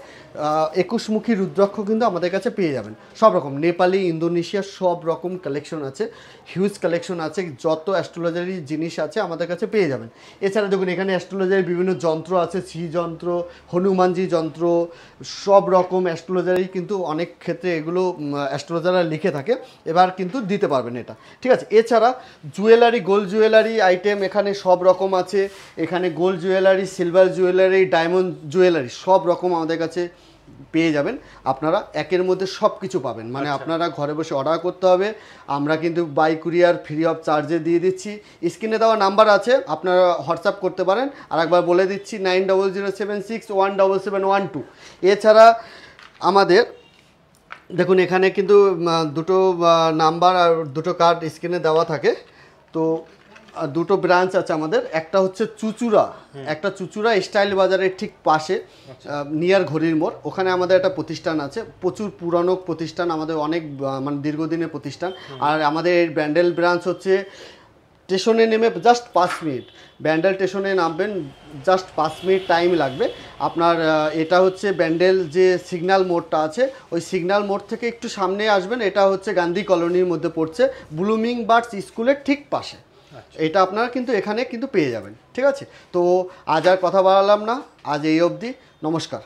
21 মুখী রুদ্রাক্ষ কিন্তু আমাদের কাছে পেয়ে যাবেন। সব রকম নেপালি, ইন্দোনেশিয়ার সব রকম কালেকশন আছে, হিউজ কালেকশন আছে, যত অ্যাস্ট্রোলজারি জিনিস আছে আমাদের কাছে পেয়ে যাবেন। এছাড়া দেখুন এখানে অ্যাস্ট্রোলজারি বিভিন্ন যন্ত্র আছে, শ্রী যন্ত্র, হনুমানজি যন্ত্র, সব রকম অ্যাস্ট্রোলজারি কিন্তু অনেক ক্ষেত্রে এগুলো অ্যাস্ট্রোলজাররা লিখে থাকে, এবার কিন্তু দিতে পারবেন এটা, ঠিক আছে। এছাড়া জুয়েলারি, গোল্ড জুয়েলারি আইটেম এখানে সব রকম আছে, এখানে gold jewellery, silver jewellery, diamond jewellery সব রকম আমাদের কাছে পেয়ে যাবেন। আপনারা একের মধ্যে সব কিছু পাবেন, মানে আপনারা ঘরে বসে অর্ডার করতে হবে, আমরা কিন্তু বাই কুরিয়ার ফ্রি অফ চার্জে দিয়ে দিচ্ছি। স্ক্রিনে দেওয়া নাম্বার আছে, আপনারা হোয়াটসঅ্যাপ করতে পারেন। আর একবার বলে দিচ্ছি 9007617712। এছাড়া আমাদের দেখুন এখানে কিন্তু 2টো নাম্বার আর 2টো কার্ড স্ক্রিনে দেওয়া থাকে। তো 2টো ব্রাঞ্চ আছে আমাদের, একটা হচ্ছে চুচুড়া, একটা চুচুড়া স্টাইল বাজারের ঠিক পাশে নিয়ার ঘড়ির মোড়, ওখানে আমাদের একটা প্রতিষ্ঠান আছে, প্রচুর পুরানো প্রতিষ্ঠান, আমাদের অনেক মানে দীর্ঘদিনের প্রতিষ্ঠান। আর আমাদের এই ব্যান্ডেল ব্রাঞ্চ হচ্ছে স্টেশনে নেমে জাস্ট 5 মিনিট, ব্যান্ডেল স্টেশনে নামবেন, জাস্ট 5 মিনিট টাইম লাগবে আপনার। এটা হচ্ছে ব্যান্ডেল যে সিগন্যাল মোড়টা আছে, ওই সিগন্যাল মোড় থেকে একটু সামনে আসবেন, এটা হচ্ছে গান্ধী কলোনির মধ্যে পড়ছে, ব্লুমিং বার্ডস স্কুলের ঠিক পাশে। এটা আপনারা কিন্তু এখানে কিন্তু পেয়ে যাবেন, ঠিক আছে। তো আজ আর কথা বাড়ালাম না, আজ এই অবধি, নমস্কার।